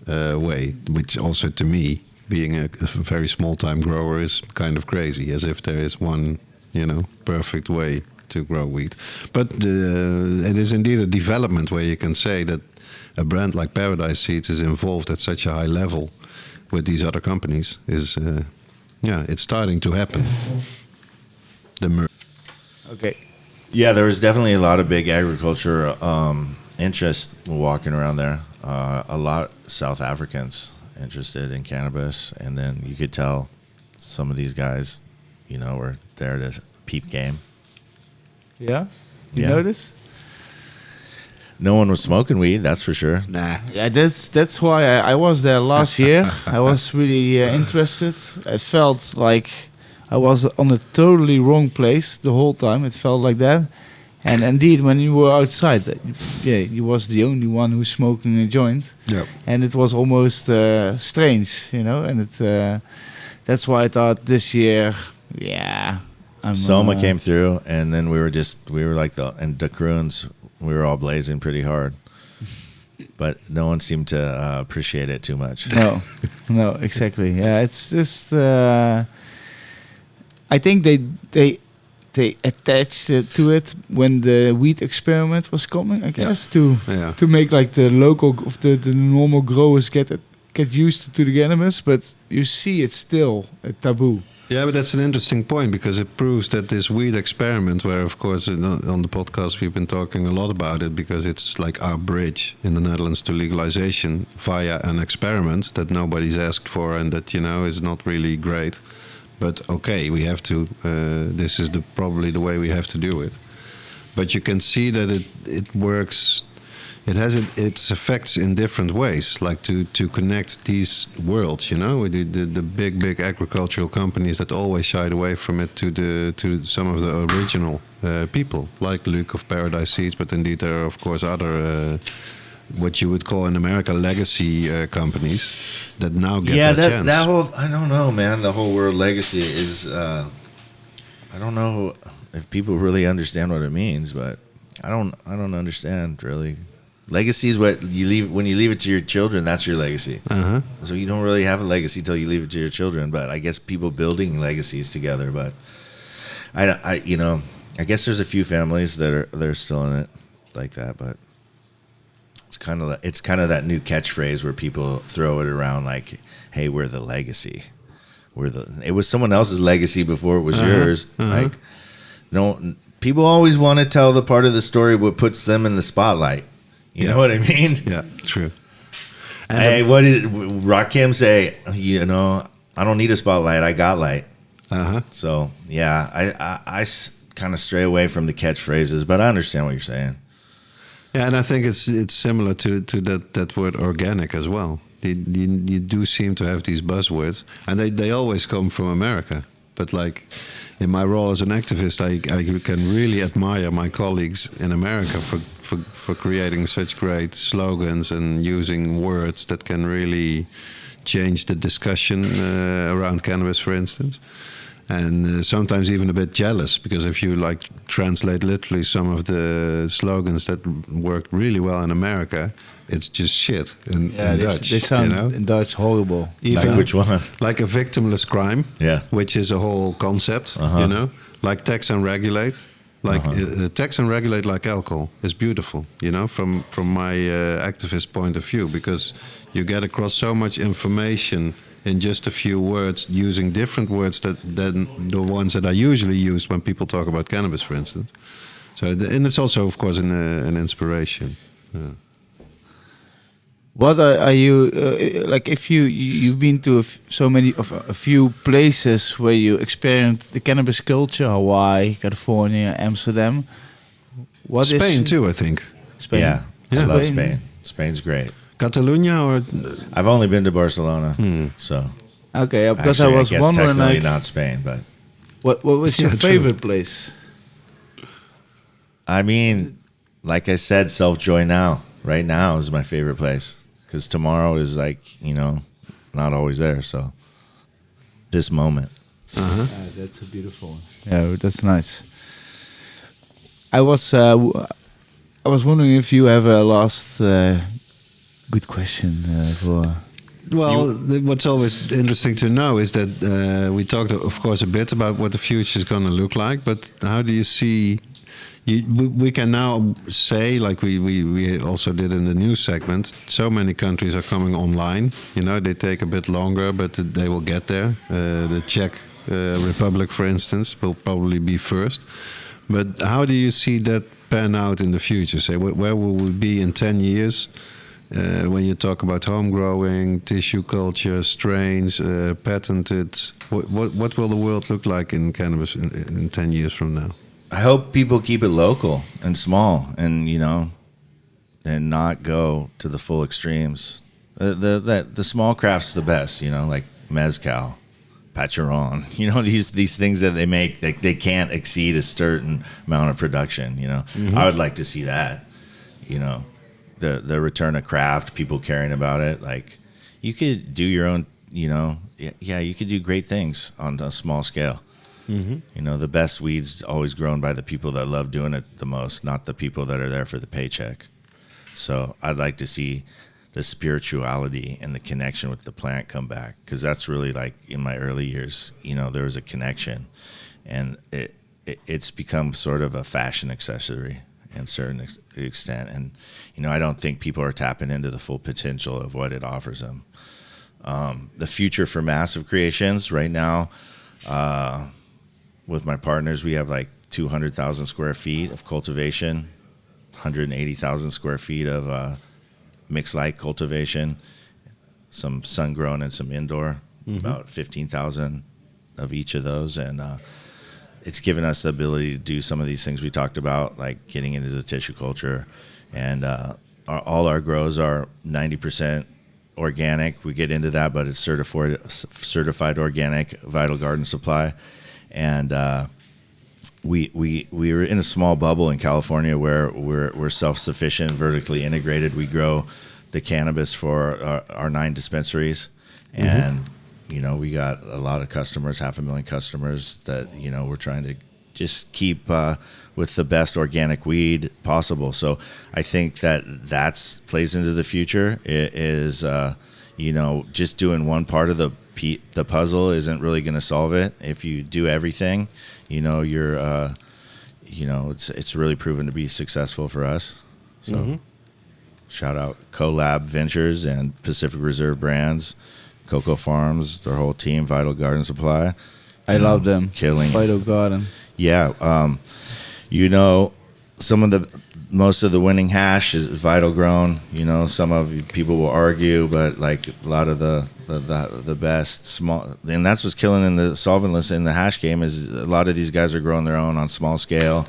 way, which also to me, being a very small time grower, is kind of crazy, as if there is one, perfect way to grow weed. But it is indeed a development where you can say that a brand like Paradise Seeds is involved at such a high level with these other companies. It's starting to happen. Okay. Yeah, there was definitely a lot of big agriculture interest walking around there. A lot of South Africans interested in cannabis, and then you could tell some of these guys, were there to peep game. Yeah? You Yeah. notice? No one was smoking weed, that's for sure. Nah. Yeah, that's why I was there last year. I was really interested. It felt like I was on a totally wrong place the whole time. It felt like that. And indeed, when you were outside, you was the only one who's smoking a joint. Yep. And it was almost strange, And that's why I thought this year, Soma came through, and then we were like the Kroons, we were all blazing pretty hard. But no one seemed to appreciate it too much. No, exactly. Yeah, it's just... I think they attached to it when the weed experiment was coming, I guess, to make like the local of the normal growers get used to the cannabis, but you see it's still a taboo. Yeah, but that's an interesting point, because it proves that this weed experiment, where of course on the podcast we've been talking a lot about it, because it's like our bridge in the Netherlands to legalization via an experiment that nobody's asked for and that is not really great. But okay, we have to. This is probably the way we have to do it. But you can see that it works. it has its effects in different ways, like to connect these worlds, you know, the big agricultural companies that always shied away from it to some of the original people, like Luke of Paradise Seeds, but indeed there are of course other what you would call in America legacy companies that now get that chance. That whole, I don't know, man. The whole word legacy is, I don't know if people really understand what it means, but I don't understand really. Legacy is what you leave when you leave it to your children. That's your legacy. Uh-huh. So you don't really have a legacy till you leave it to your children. But I guess people building legacies together. But I guess there's a few families that are still in it like that. But it's kind of that new catchphrase where people throw it around like, "Hey, we're the legacy. It was someone else's legacy before it was yours." Like, no, people always want to tell the part of the story what puts them in the spotlight. You know what I mean? Yeah, true. And hey, what did Rakim say? You know, I don't need a spotlight. I got light. So yeah, I kind of stray away from the catchphrases, but I understand what you're saying. Yeah, and I think it's similar to that word organic as well. You do seem to have these buzzwords, and they always come from America. But like in my role as an activist, I can really admire my colleagues in America for creating such great slogans and using words that can really change the discussion around cannabis, for instance. And sometimes even a bit jealous, because if you like translate literally some of the slogans that worked really well in America, it's just shit in Dutch. They sound, you know? in Dutch, horrible. Even Like which one? Like a victimless crime, which is a whole concept, you know, like tax and regulate. Like tax and regulate like alcohol is beautiful, you know, from my activist point of view, because you get across so much information in just a few words, using different words than the ones that are usually used when people talk about cannabis, for instance. So, and it's also, of course, an inspiration. Yeah. What are you like? If you've been to a few places where you experienced the cannabis culture, Hawaii, California, Amsterdam. Spain too, I think. Spain. Yeah, I love Spain. Spain's great. Catalonia, or I've only been to Barcelona, so okay. Because actually, I was wondering, technically like, not Spain, but what was your true. favorite place? I mean, like I said, Self-Joy Now, right now is my favorite place, because tomorrow is like, you know, not always there. So this moment. That's a beautiful one. Yeah, that's nice. I was wondering if you have a last good question for. Well, what's always interesting to know is that we talked, of course, a bit about what the future is going to look like. But how do you see? We can now say, like we also did in the news segment, so many countries are coming online. You know, they take a bit longer, but they will get there. The Czech Republic, for instance, will probably be first. But how do you see that pan out in the future? Say, where will we be in 10 years? When you talk about home growing, tissue culture, strains, patented, what will the world look like in cannabis in 10 years from now? I hope people keep it local and small, and you know, and not go to the full extremes. The small craft's the best, you know, like mezcal, Pacharon. You know, these things that they make, they can't exceed a certain amount of production. You know, I would like to see that. You know, the return of craft, people caring about it. Like, you could do your own. You know, yeah, you could do great things on a small scale. You know, the best weed's always grown by the people that love doing it the most, not the people that are there for the paycheck. So I'd like to see the spirituality and the connection with the plant come back, because that's really, like, in my early years, you know, there was a connection, and it's become sort of a fashion accessory in a certain extent. And, you know, I don't think people are tapping into the full potential of what it offers them. The future for massive creations right now, with my partners, we have like 200,000 square feet of cultivation, 180,000 square feet of mixed light cultivation, some sun grown and some indoor, about 15,000 of each of those. And it's given us the ability to do some of these things we talked about, like getting into the tissue culture and all our grows are 90% organic. We get into that, but it's certified organic, Vital Garden Supply, and we were in a small bubble in California where we're self-sufficient, vertically integrated. We grow the cannabis for our 9 dispensaries, and we got a lot of customers, 500,000 customers that we're trying to just keep with the best organic weed possible. So I think that plays into the future. It is just doing one part of the puzzle isn't really going to solve it. If you do everything, you're it's really proven to be successful for us. So shout out Collab Ventures and Pacific Reserve Brands, Cocoa Farms, their whole team, Vital Garden Supply. I love them. Killing Vital Garden. Yeah, most of the winning hash is Vital grown. Some of people will argue, but like a lot of the best small, and that's what's killing in the solventless in the hash game is a lot of these guys are growing their own on small scale,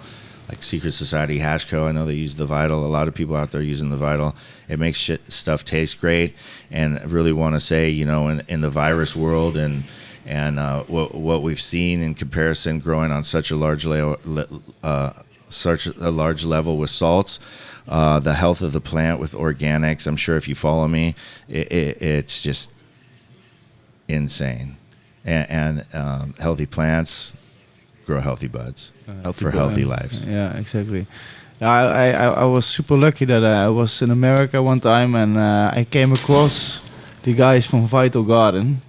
like Secret Society, Hash Co. I know they use the Vital. A lot of people out there using the Vital. It makes stuff taste great, and I really want to say, in the virus world and what we've seen in comparison, growing on such a large level with salts, the health of the plant with organics. I'm sure if you follow me, it's just insane. And healthy plants grow healthy buds for healthy lives. Yeah, exactly. I was super lucky that I was in America one time and I came across the guys from Vital Garden.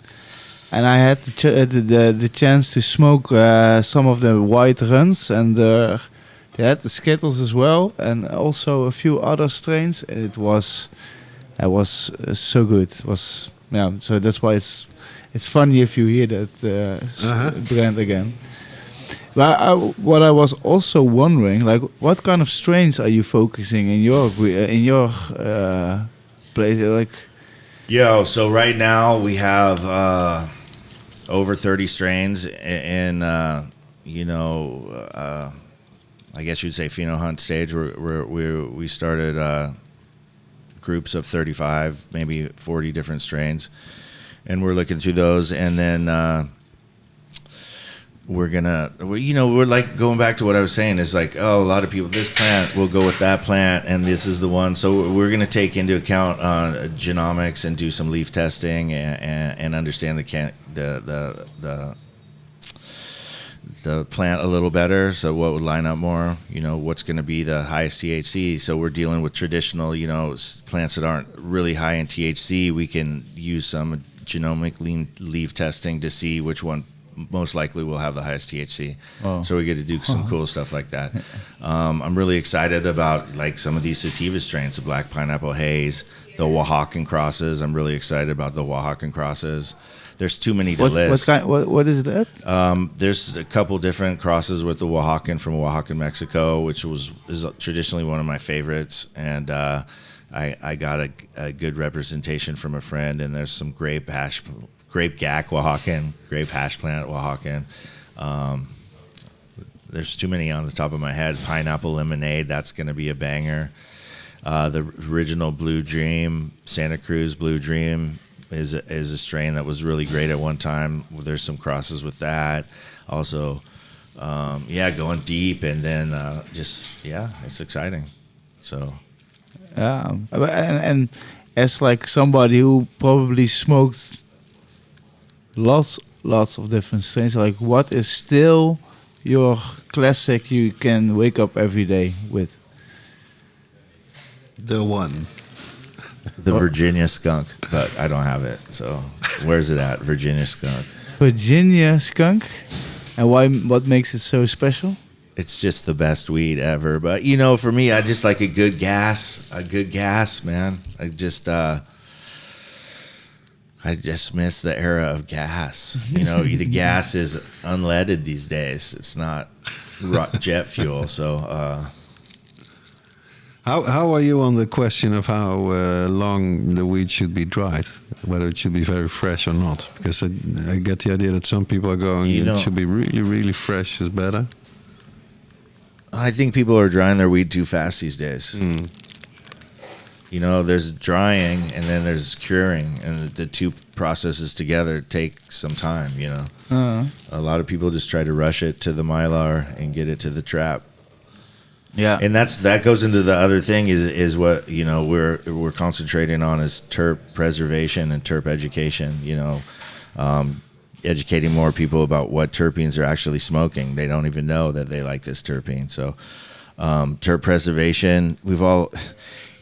And I had the chance to smoke some of the white runs, and they had the Skittles as well, and also a few other strains. And it was so good. It was so that's why it's funny if you hear that brand again. But what I was also wondering, like, what kind of strains are you focusing in your place? Like, so right now we have over 30 strains in I guess you'd say pheno hunt stage. We started groups of 35, maybe 40 different strains, and we're looking through those, and then we're like going back to what I was saying is like, a lot of people, this plant will go with that plant and this is the one. So we're going to take into account genomics and do some leaf testing and understand the plant a little better. So what would line up more, what's going to be the highest THC. So we're dealing with traditional, plants that aren't really high in THC. We can use some genomic leaf testing to see which one most likely will have the highest THC. Oh. So we get to do some cool stuff like that. I'm really excited about like some of these sativa strains, the Black Pineapple Haze, the Oaxacan crosses. I'm really excited about the Oaxacan crosses. There's too many to list. What is that? There's a couple different crosses with the Oaxacan from Oaxaca, Mexico, which is traditionally one of my favorites. And I got a good representation from a friend, and there's some grape gack Oaxacan, grape hash plant Oaxacan. There's too many on the top of my head. Pineapple lemonade, that's going to be a banger. The original Blue Dream, Santa Cruz Blue Dream, is a strain that was really great at one time. There's some crosses with that. Also, going deep, and then it's exciting. So, and as like somebody who probably smoked lots of different strains, like what is still your classic you can wake up every day with? The one. The Virginia skunk, but I don't have it. So where's it at? Virginia skunk. Virginia skunk? And why? What makes it so special? It's just the best weed ever. But for me, I just like a good gas, man. I just miss the era of gas. The gas is unleaded these days. It's not jet fuel. So, how are you on the question of how long the weed should be dried? Whether it should be very fresh or not? Because I get the idea that some people are going, it should be really, really fresh is better. I think people are drying their weed too fast these days. You know, there's drying and then there's curing, and the two processes together take some time, you know. A lot of people just try to rush it to the mylar and get it to the trap. Yeah. And that goes into the other thing is what, you know, we're concentrating on is terp preservation and terp education, you know. Educating more people about what terpenes are actually smoking. They don't even know that they like this terpene. So terp preservation,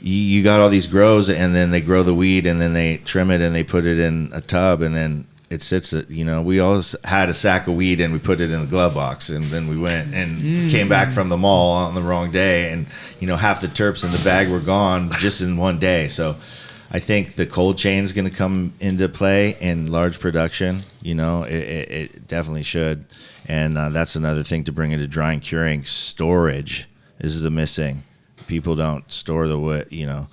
you got all these grows, and then they grow the weed, and then they trim it, and they put it in a tub, and then it sits. You know, we always had a sack of weed, and we put it in a glove box, and then we went and came back from the mall on the wrong day, and you know, half the terps in the bag were gone just in one day. So I think the cold chain is going to come into play in large production. You know, it definitely should, and that's another thing to bring into drying, curing, storage is the missing. People don't store the wood, you know,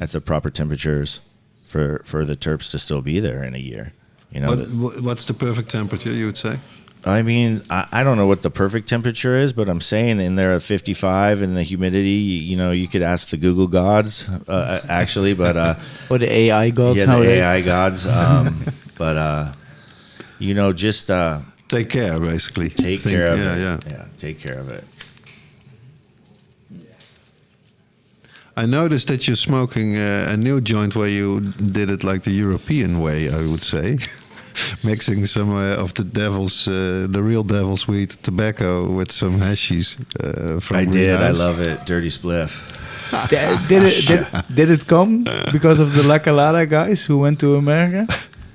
at the proper temperatures for the terps to still be there in a year. You know, what's the perfect temperature, you would say? I mean, I don't know what the perfect temperature is, but I'm saying in there at 55 and the humidity, you know, you could ask the Google gods, actually, but or the AI gods. Yeah, nowadays. the AI gods. But you know, just take care, basically. Take care of it. Yeah, take care of it. I noticed that you're smoking a new joint where you did it like the European way, I would say. Mixing some of the real devil's weed tobacco with some hashies from I did. Greenhouse. I love it. Dirty spliff. Did it come because of the La Calada guys who went to America?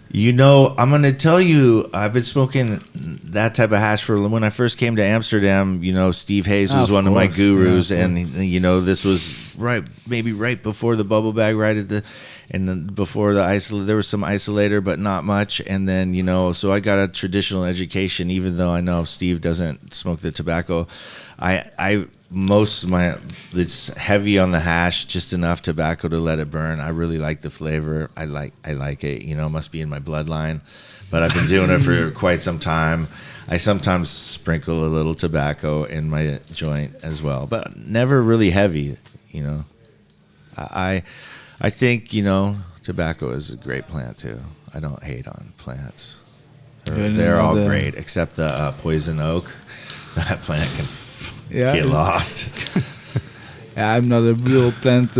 You know, I'm going to tell you, I've been smoking that type of hash for when I first came to Amsterdam. You know, Steve Hayes was one of my gurus, and you know, this was maybe right before the bubble bag, and then before the there was some isolator, but not much. And then, you know, so I got a traditional education, even though I know Steve doesn't smoke the tobacco. It's heavy on the hash, just enough tobacco to let it burn. I really like the flavor. I like it. You know, it must be in my bloodline. But I've been doing it for quite some time. I sometimes sprinkle a little tobacco in my joint as well, but never really heavy. You know, I think, you know, tobacco is a great plant too. I don't hate on plants. They're all great, except the poison oak. That plant can get lost. I'm not a real plant.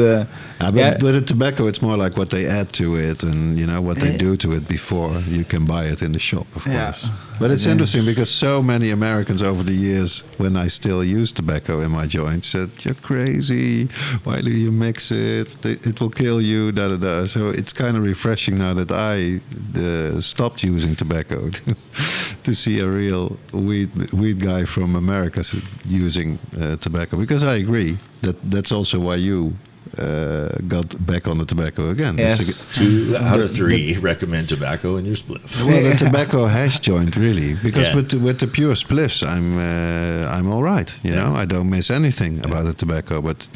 But with the tobacco, it's more like what they add to it, and you know what they do to it before you can buy it in the shop, of course. But it's interesting because so many Americans over the years, when I still use tobacco in my joint, said, "You're crazy. Why do you mix it? It will kill you." Da da da. So it's kind of refreshing now that I stopped using tobacco to see a real weed guy from America using tobacco, because I agree that's also why you got back on the tobacco again. Yes. 2 out of 3 recommend tobacco in your spliff. Well, the tobacco hash joint, really, because with the pure spliffs, I'm all right. You know, I don't miss anything about the tobacco. But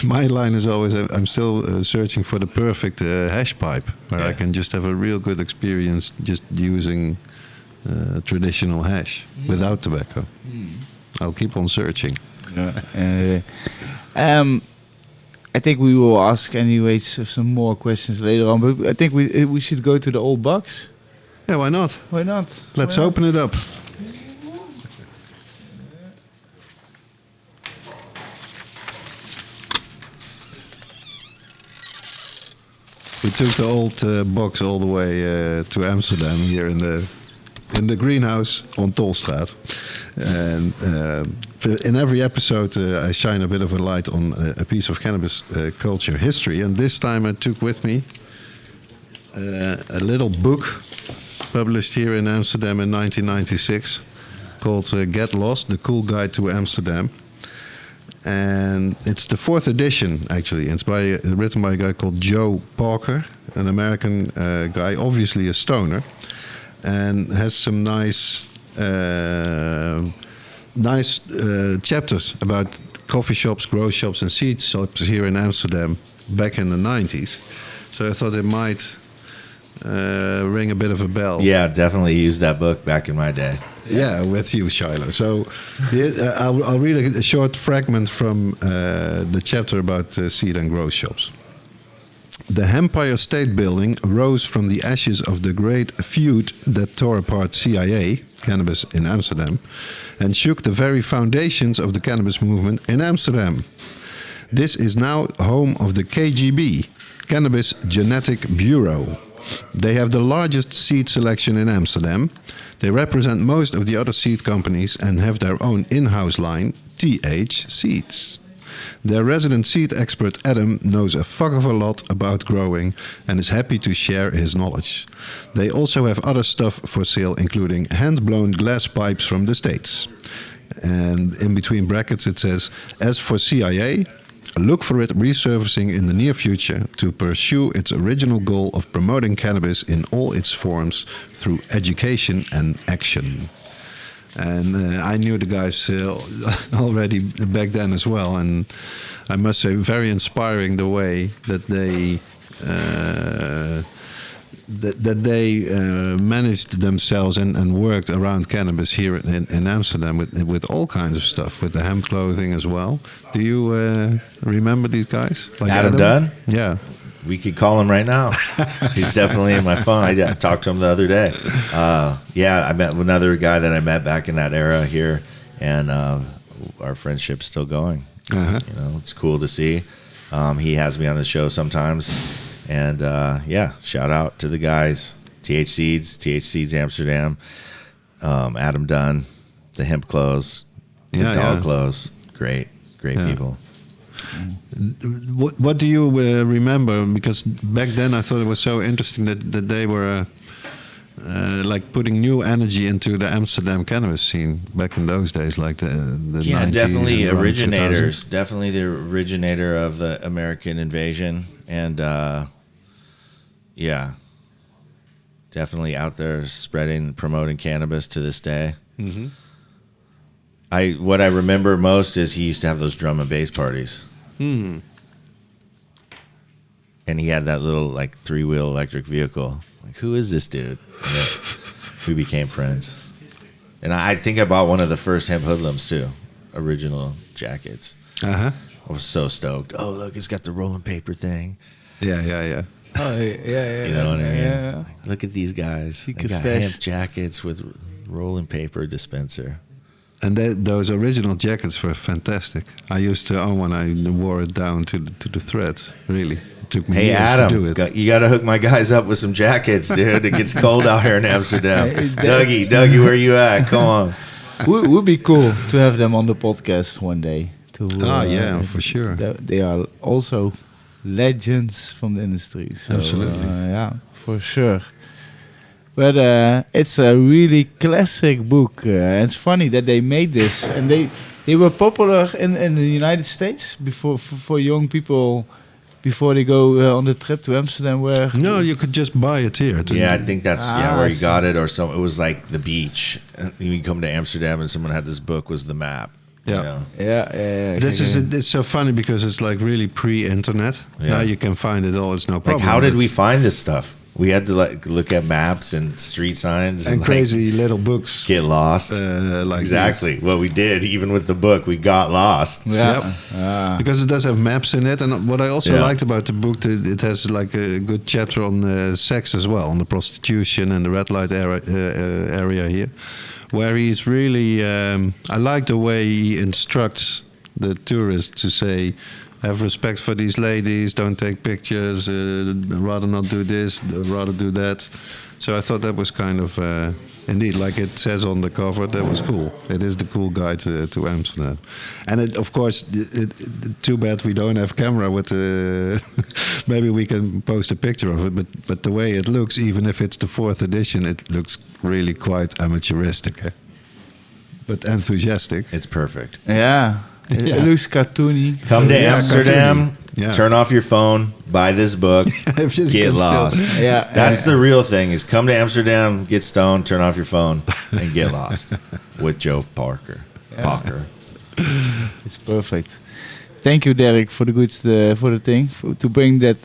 my line is always, I'm still searching for the perfect hash pipe where I can just have a real good experience just using traditional hash without tobacco. I'll keep on searching. I think we will ask anyways some more questions later on, but I think we should go to the old box. Yeah, why not? Why not? Let's open it up. We took the old box all the way to Amsterdam, here in the greenhouse on Tolstraat. And in every episode, I shine a bit of a light on a piece of cannabis culture history. And this time I took with me a little book published here in Amsterdam in 1996 called Get Lost, The Cool Guide to Amsterdam. And it's the 4th edition, actually. It's written by a guy called Joe Pauker, an American guy, obviously a stoner, and has some nice chapters about coffee shops, grow shops, and seed shops here in Amsterdam back in the 90s. So I thought it might ring a bit of a bell. Yeah, definitely used that book back in my day. Yeah, with you, Shiloh. So I'll read a short fragment from the chapter about seed and growth shops. The Empire State Building rose from the ashes of the great feud that tore apart CIA, cannabis in Amsterdam, and shook the very foundations of the cannabis movement in Amsterdam. This is now home of the KGB, Cannabis Genetic Bureau. They have the largest seed selection in Amsterdam. They represent most of the other seed companies and have their own in-house line, TH Seeds. Their resident seed expert Adam knows a fuck of a lot about growing and is happy to share his knowledge. They also have other stuff for sale, including hand-blown glass pipes from the States. And in between brackets it says, as for CIA, look for it resurfacing in the near future to pursue its original goal of promoting cannabis in all its forms through education and action. And I knew the guys already back then as well, and I must say, very inspiring the way that they managed themselves and worked around cannabis here in Amsterdam with all kinds of stuff, with the hemp clothing as well. Do you remember these guys? Like Adam Dunn? Yeah. We could call him right now. He's definitely in my phone. I talked to him the other day. I met another guy that I met back in that era here, and our friendship's still going. Uh-huh. You know, it's cool to see. He has me on his show sometimes, and shout out to the guys, TH Seeds Amsterdam, Adam Dunn, the hemp clothes, the dog clothes. Great people. What do you remember? Because back then I thought it was so interesting that they were like putting new energy into the Amsterdam cannabis scene back in those days, like the 90s definitely and around originators. 2000. Definitely the originator of the American invasion, and definitely out there spreading, promoting cannabis to this day. Mm-hmm. What I remember most is he used to have those drum and bass parties. Mm. And he had that little like 3-wheel electric vehicle. Like, who is this dude? And we became friends. And I think I bought one of the first hemp hoodlums too, original jackets. Uh-huh. I was so stoked. Oh, look, it's got the rolling paper thing. Yeah. Oh, yeah. You know what I mean? Yeah. Like, look at these guys. They got stash. hemp jackets with rolling paper dispenser. And those original jackets were fantastic. I used to own one. I wore it down to the thread. Really, it took me Hey, years Adam, to do it. you got to hook my guys up with some jackets, dude. It gets cold out here in Amsterdam. Dougie, where you at? Come on. Would be cool to have them on the podcast one day. For sure. They are also legends from the industry. So, Absolutely. for sure. But it's a really classic book. It's funny that they made this, and they were popular in the United States before for young people before they go on the trip to Amsterdam. No, you could just buy it here. Yeah, I think that's where you I got it, or some. It was like the beach. You come to Amsterdam, and someone had this book was the map. Yeah. You know? Yeah. It's so funny because it's like really pre-internet. Yeah. Now you can find it all. It's no problem. Like, how did but- we find this stuff? We had to like look at maps and street signs and like, crazy little books. get lost. Like Exactly what we did. Even with the book, we got lost. Yeah. Because it does have maps in it, and what I also Yeah. liked about the book, it has like a good chapter on sex as well, on the prostitution and the red light area here, where he's really. I like the way he instructs the tourists to say, have respect for these ladies, don't take pictures, rather not do this, rather do that. So I thought that was kind of, indeed, like it says on the cover, that was cool. It is the cool guide to Amsterdam. And it, of course, too bad we don't have camera with maybe we can post a picture of it, but the way it looks, even if it's the 4th edition, it looks really quite amateuristic. Eh? But enthusiastic. It's perfect. Yeah. Yeah. It looks cartoony. Come to Amsterdam, cartoony. Yeah. turn off your phone, buy this book, If you get can still- lost. Yeah. That's the real thing is come to Amsterdam, get stoned, turn off your phone, and get lost with Joe Pauker. It's perfect. Thank you, Derrick, for the goods, for the thing, to bring that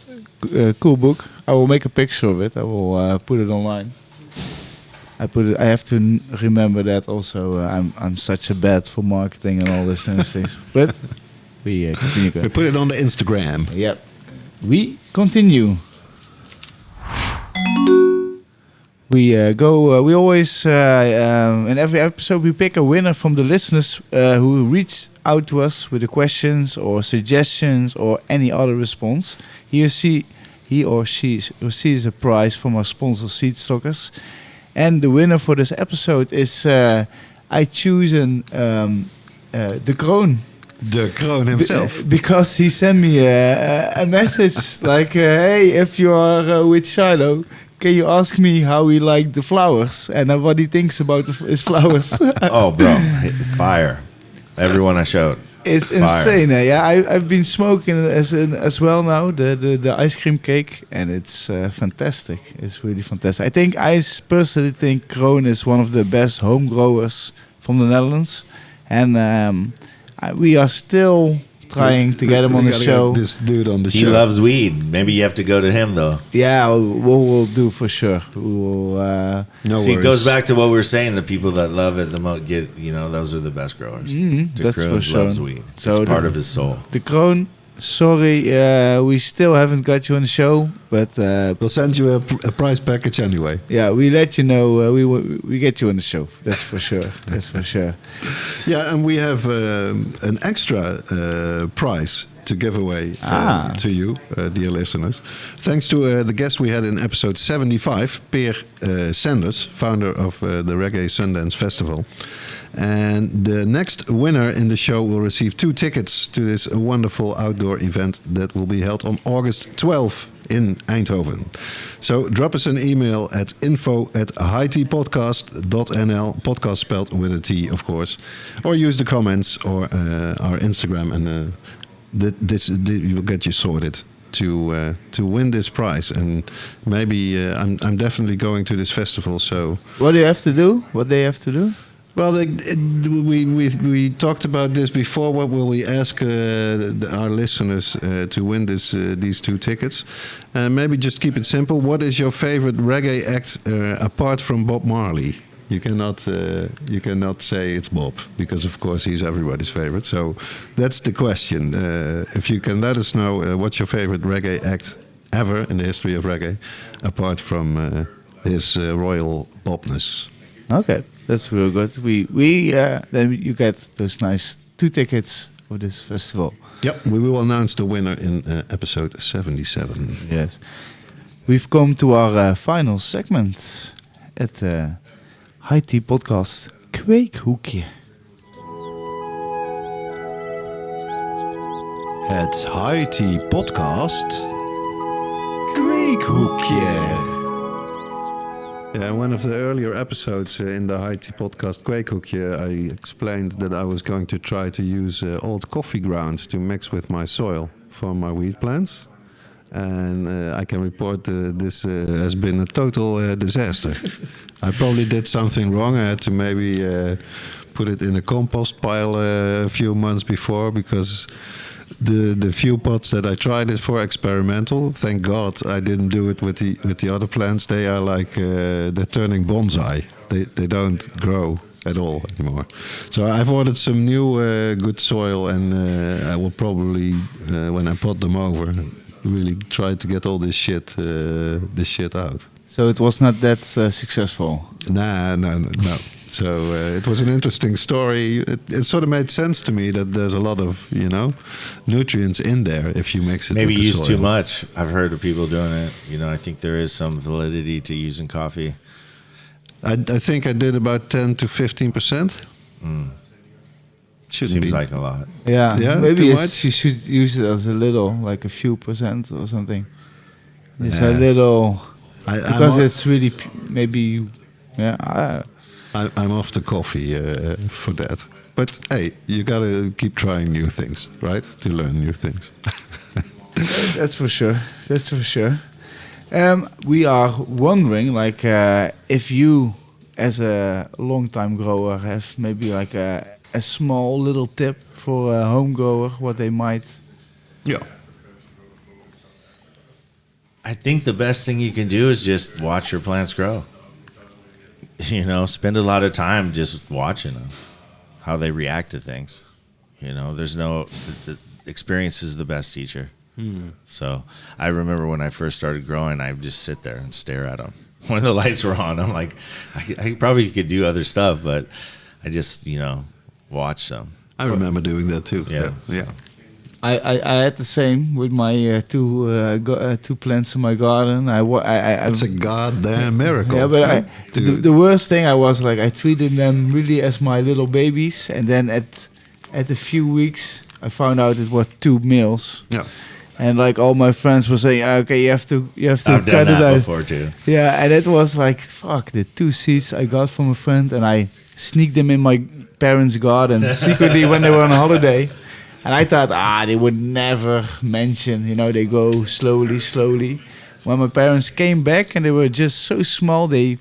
cool book. I will make a picture of it. I will put it online. I have to remember that also. I'm such a bad for marketing and all these kind of things. But we continue. We put it on the Instagram. Yep. We continue. We go. We always in every episode we pick a winner from the listeners who reach out to us with the questions or suggestions or any other response. He or she receives a prize from our sponsor Seed Stockers, and the winner for this episode is I choose the Kroon. The Kroon himself. Because he sent me a message like, hey, if you are with Shiloh, can you ask me how he liked the flowers and what he thinks about his flowers? Oh, bro, fire! Everyone I showed. It's fire. insane. Yeah, I've been smoking as well now the ice cream cake, and it's fantastic. It's really fantastic. I personally think Kroon is one of the best home growers from the Netherlands, and we are still trying to get him on the show. Get this dude on the show. He loves weed. Maybe you have to go to him though. Yeah, we'll do for sure. We will. No See, it worries. goes back to what we were saying. The people that love it the most those are the best growers. That's Kroon for sure. loves weed. So It's part of his soul. The Kroon. Sorry, we still haven't got you on the show, but We'll send you a prize package anyway. yeah, we let you know. We get you on the show. That's for sure. That's for sure. Yeah, and we have an extra prize to give away to you, dear listeners. Thanks to the guest we had in episode 75, Peer Sanders, founder of the Reggae Sundance Festival. And the next winner in the show will receive 2 tickets to this wonderful outdoor event that will be held on August 12th in Eindhoven. So drop us an email at info@hightpodcast.nl, podcast spelled with a T, of course, or use the comments or our Instagram, and this will get you sorted to win this prize. And maybe I'm definitely going to this festival. So What do you have to do? What they have to do? well, we talked about this before. What will we ask our listeners to win these 2 tickets? Maybe just keep it simple. What is your favorite reggae act apart from Bob Marley? You cannot say it's Bob, because of course he's everybody's favorite. So that's the question. If you can let us know what's your favorite reggae act ever in the history of reggae, apart from his royal Bobness. Okay, that's real good. We then you get those nice 2 tickets for this festival. Yep, we will announce the winner in episode 77. Yes, we've come to our final segment at High Tea Podcast, Kweekhoekje. Het High Tea Podcast, Kweekhoekje. Yeah, in one of the earlier episodes in the High Tea Podcast Kweekhoekje, I explained that I was going to try to use old coffee grounds to mix with my soil for my weed plants. And I can report this has been a total disaster. I probably did something wrong. I had to maybe put it in a compost pile a few months before, because the few pots that I tried it for experimental, thank God I didn't do it with the other plants. They are like they're turning bonsai. They don't grow at all anymore. So I've ordered some new good soil, and I will probably when I pot them over, really try to get all this shit out. So it was not that successful. No. So it was an interesting story. It sort of made sense to me that there's a lot of nutrients in there if you mix it. Maybe with the use soil. too much. I've heard of people doing it. I think there is some validity to using coffee. I think I did about 10 to 15%. Shouldn't Seems be. like a lot. Yeah, Yeah, maybe too you much? should use it as a little, like a few percent or something. It's a Yeah. little, because I'm it's really maybe, yeah. I'm off the coffee for that. But hey, you gotta keep trying new things, right? To learn new things. That's for sure. That's for sure. We are wondering, like, if you, as a long-time grower, have maybe like a small little tip for a home grower, what they might. Yeah. I think the best thing you can do is just watch your plants grow. You know, spend a lot of time just watching them, how they react to things. You know, there's no the experience is the best teacher. So I remember when I first started growing, I would just sit there and stare at them. When the lights were on, I'm like, I probably could do other stuff, but I just, you know, watch them. I remember doing that too. Yeah. I had the same with my two plants in my garden. It's a goddamn miracle. Yeah, but the worst thing I was like, I treated them really as my little babies, and then at a few weeks I found out it was 2 males. Yeah. And like all my friends were saying, okay, you have to I've cut done it that out. before too. Yeah, and it was like, fuck, the 2 seeds I got from a friend, and I sneaked them in my parents' garden secretly when they were on holiday. And I thought, they would never mention, you know, they go slowly. When my parents came back and they were just so small, they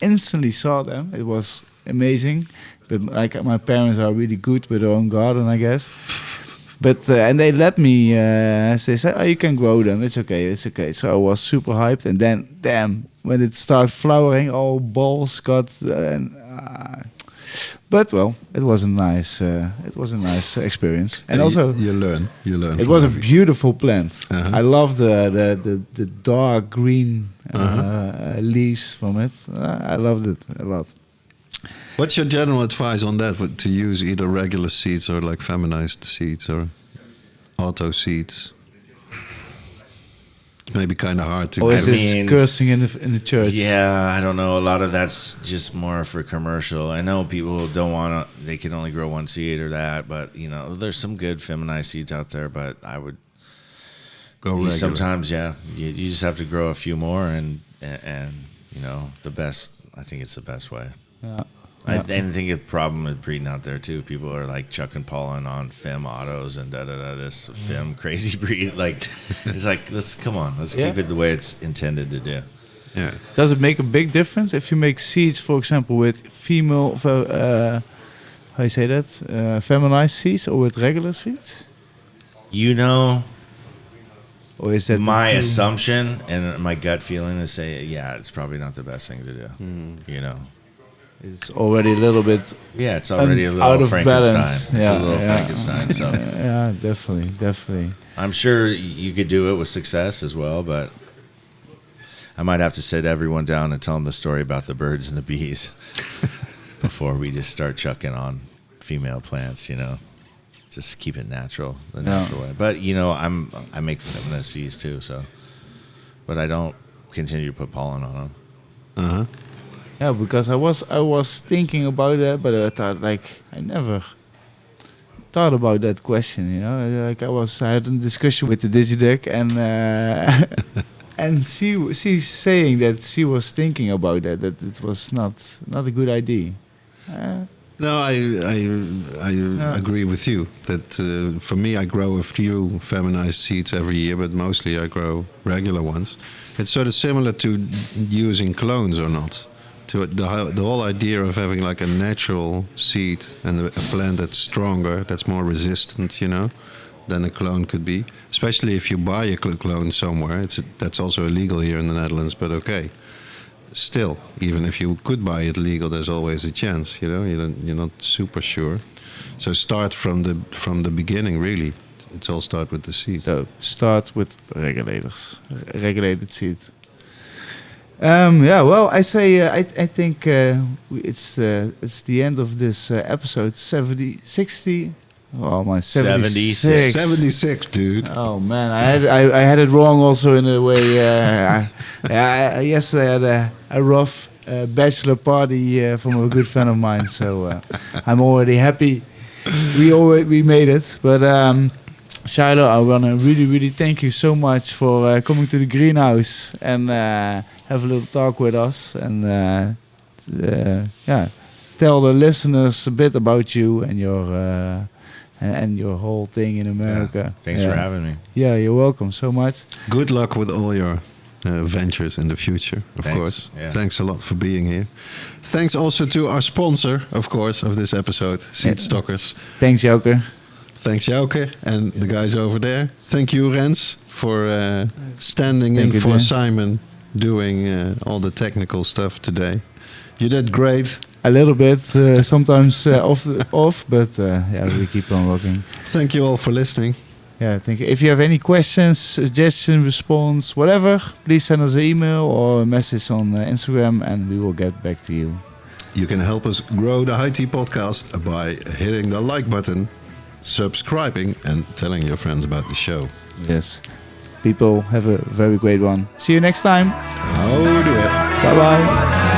instantly saw them. It was amazing. But like my parents are really good with their own garden, I guess. But and they let me. They said, "Oh, you can grow them. It's okay. So I was super hyped, and then, damn, when it started flowering, all balls got. But well, it was a nice experience, and also you learn. It was a beautiful plant. Uh-huh. I love the dark green leaves from it. I loved it a lot. What's your general advice on that? To use either regular seeds or like feminized seeds or auto seeds? It's maybe kind of hard to. Or is I this mean, cursing in the church? Yeah, I don't know. A lot of that's just more for commercial. I know people don't want to, they can only grow 1 seed or that, but, you know, there's some good feminized seeds out there, but I would Go regular. sometimes, you just have to grow a few more and you know, I think it's the best way. Yeah. I think the problem with breeding out there too. People are like chucking pollen on fem autos and this fem crazy breed. Like, it's like, let's keep it the way it's intended to do. Yeah. Does it make a big difference if you make seeds, for example, with female, how you say that, feminized seeds, or with regular seeds? You know, Or is that my assumption and my gut feeling is say, it's probably not the best thing to do. You know. It's already a little bit It's already a out little of Frankenstein. balance. It's a little Frankenstein. So Yeah, definitely. I'm sure you could do it with success as well, but I might have to sit everyone down and tell them the story about the birds and the bees before we just start chucking on female plants, you know. Just keep it natural, the natural way. But, you know, I make feminine seeds too, so. But I don't continue to put pollen on them. Uh-huh. Yeah, because I was thinking about that, but I thought, like, I never thought about that question, you know. Like I had a discussion with the Dizzy Duck, and and she's saying that she was thinking about that it was not a good idea. No, I agree with you that for me I grow a few feminized seeds every year, but mostly I grow regular ones. It's sort of similar to using clones or not. To the whole idea of having like a natural seed and a plant that's stronger, that's more resistant, you know, than a clone could be. Especially if you buy a clone somewhere, that's also illegal here in the Netherlands. But okay, still, even if you could buy it legal, there's always a chance, you know. You're not super sure. So start from the beginning, really. It's all start with the seed. So start with regulated seed. Well, I say I think it's the end of this episode 60. Oh my, 76. 76, dude. Oh man, I had it wrong also in a way. Yesterday I had a rough bachelor party from a good friend of mine, so I'm already happy. We made it, but Shiloh, I want to really thank you so much for coming to the greenhouse and have a little talk with us and tell the listeners a bit about you and your whole thing in America. Yeah. Thanks for having me. Yeah, you're welcome so much. Good luck with all your ventures in the future, of course. Yeah. Thanks a lot for being here. Thanks also to our sponsor, of course, of this episode, Seed Stockers. Thanks, Joker. Thanks, Jouke, and the guys over there. Thank you, Rens, for standing Thank in you, for Jay. Simon, doing all the technical stuff today. You did great. A little bit, sometimes off, but we keep on working. Thank you all for listening. Yeah, thank you. If you have any questions, suggestions, response, whatever, please send us an email or a message on Instagram, and we will get back to you. You can help us grow the High Tea Podcast by hitting the like button, subscribing, and telling your friends about the show. Yes. People, have a very great one. See you next time. How do it? Bye-bye.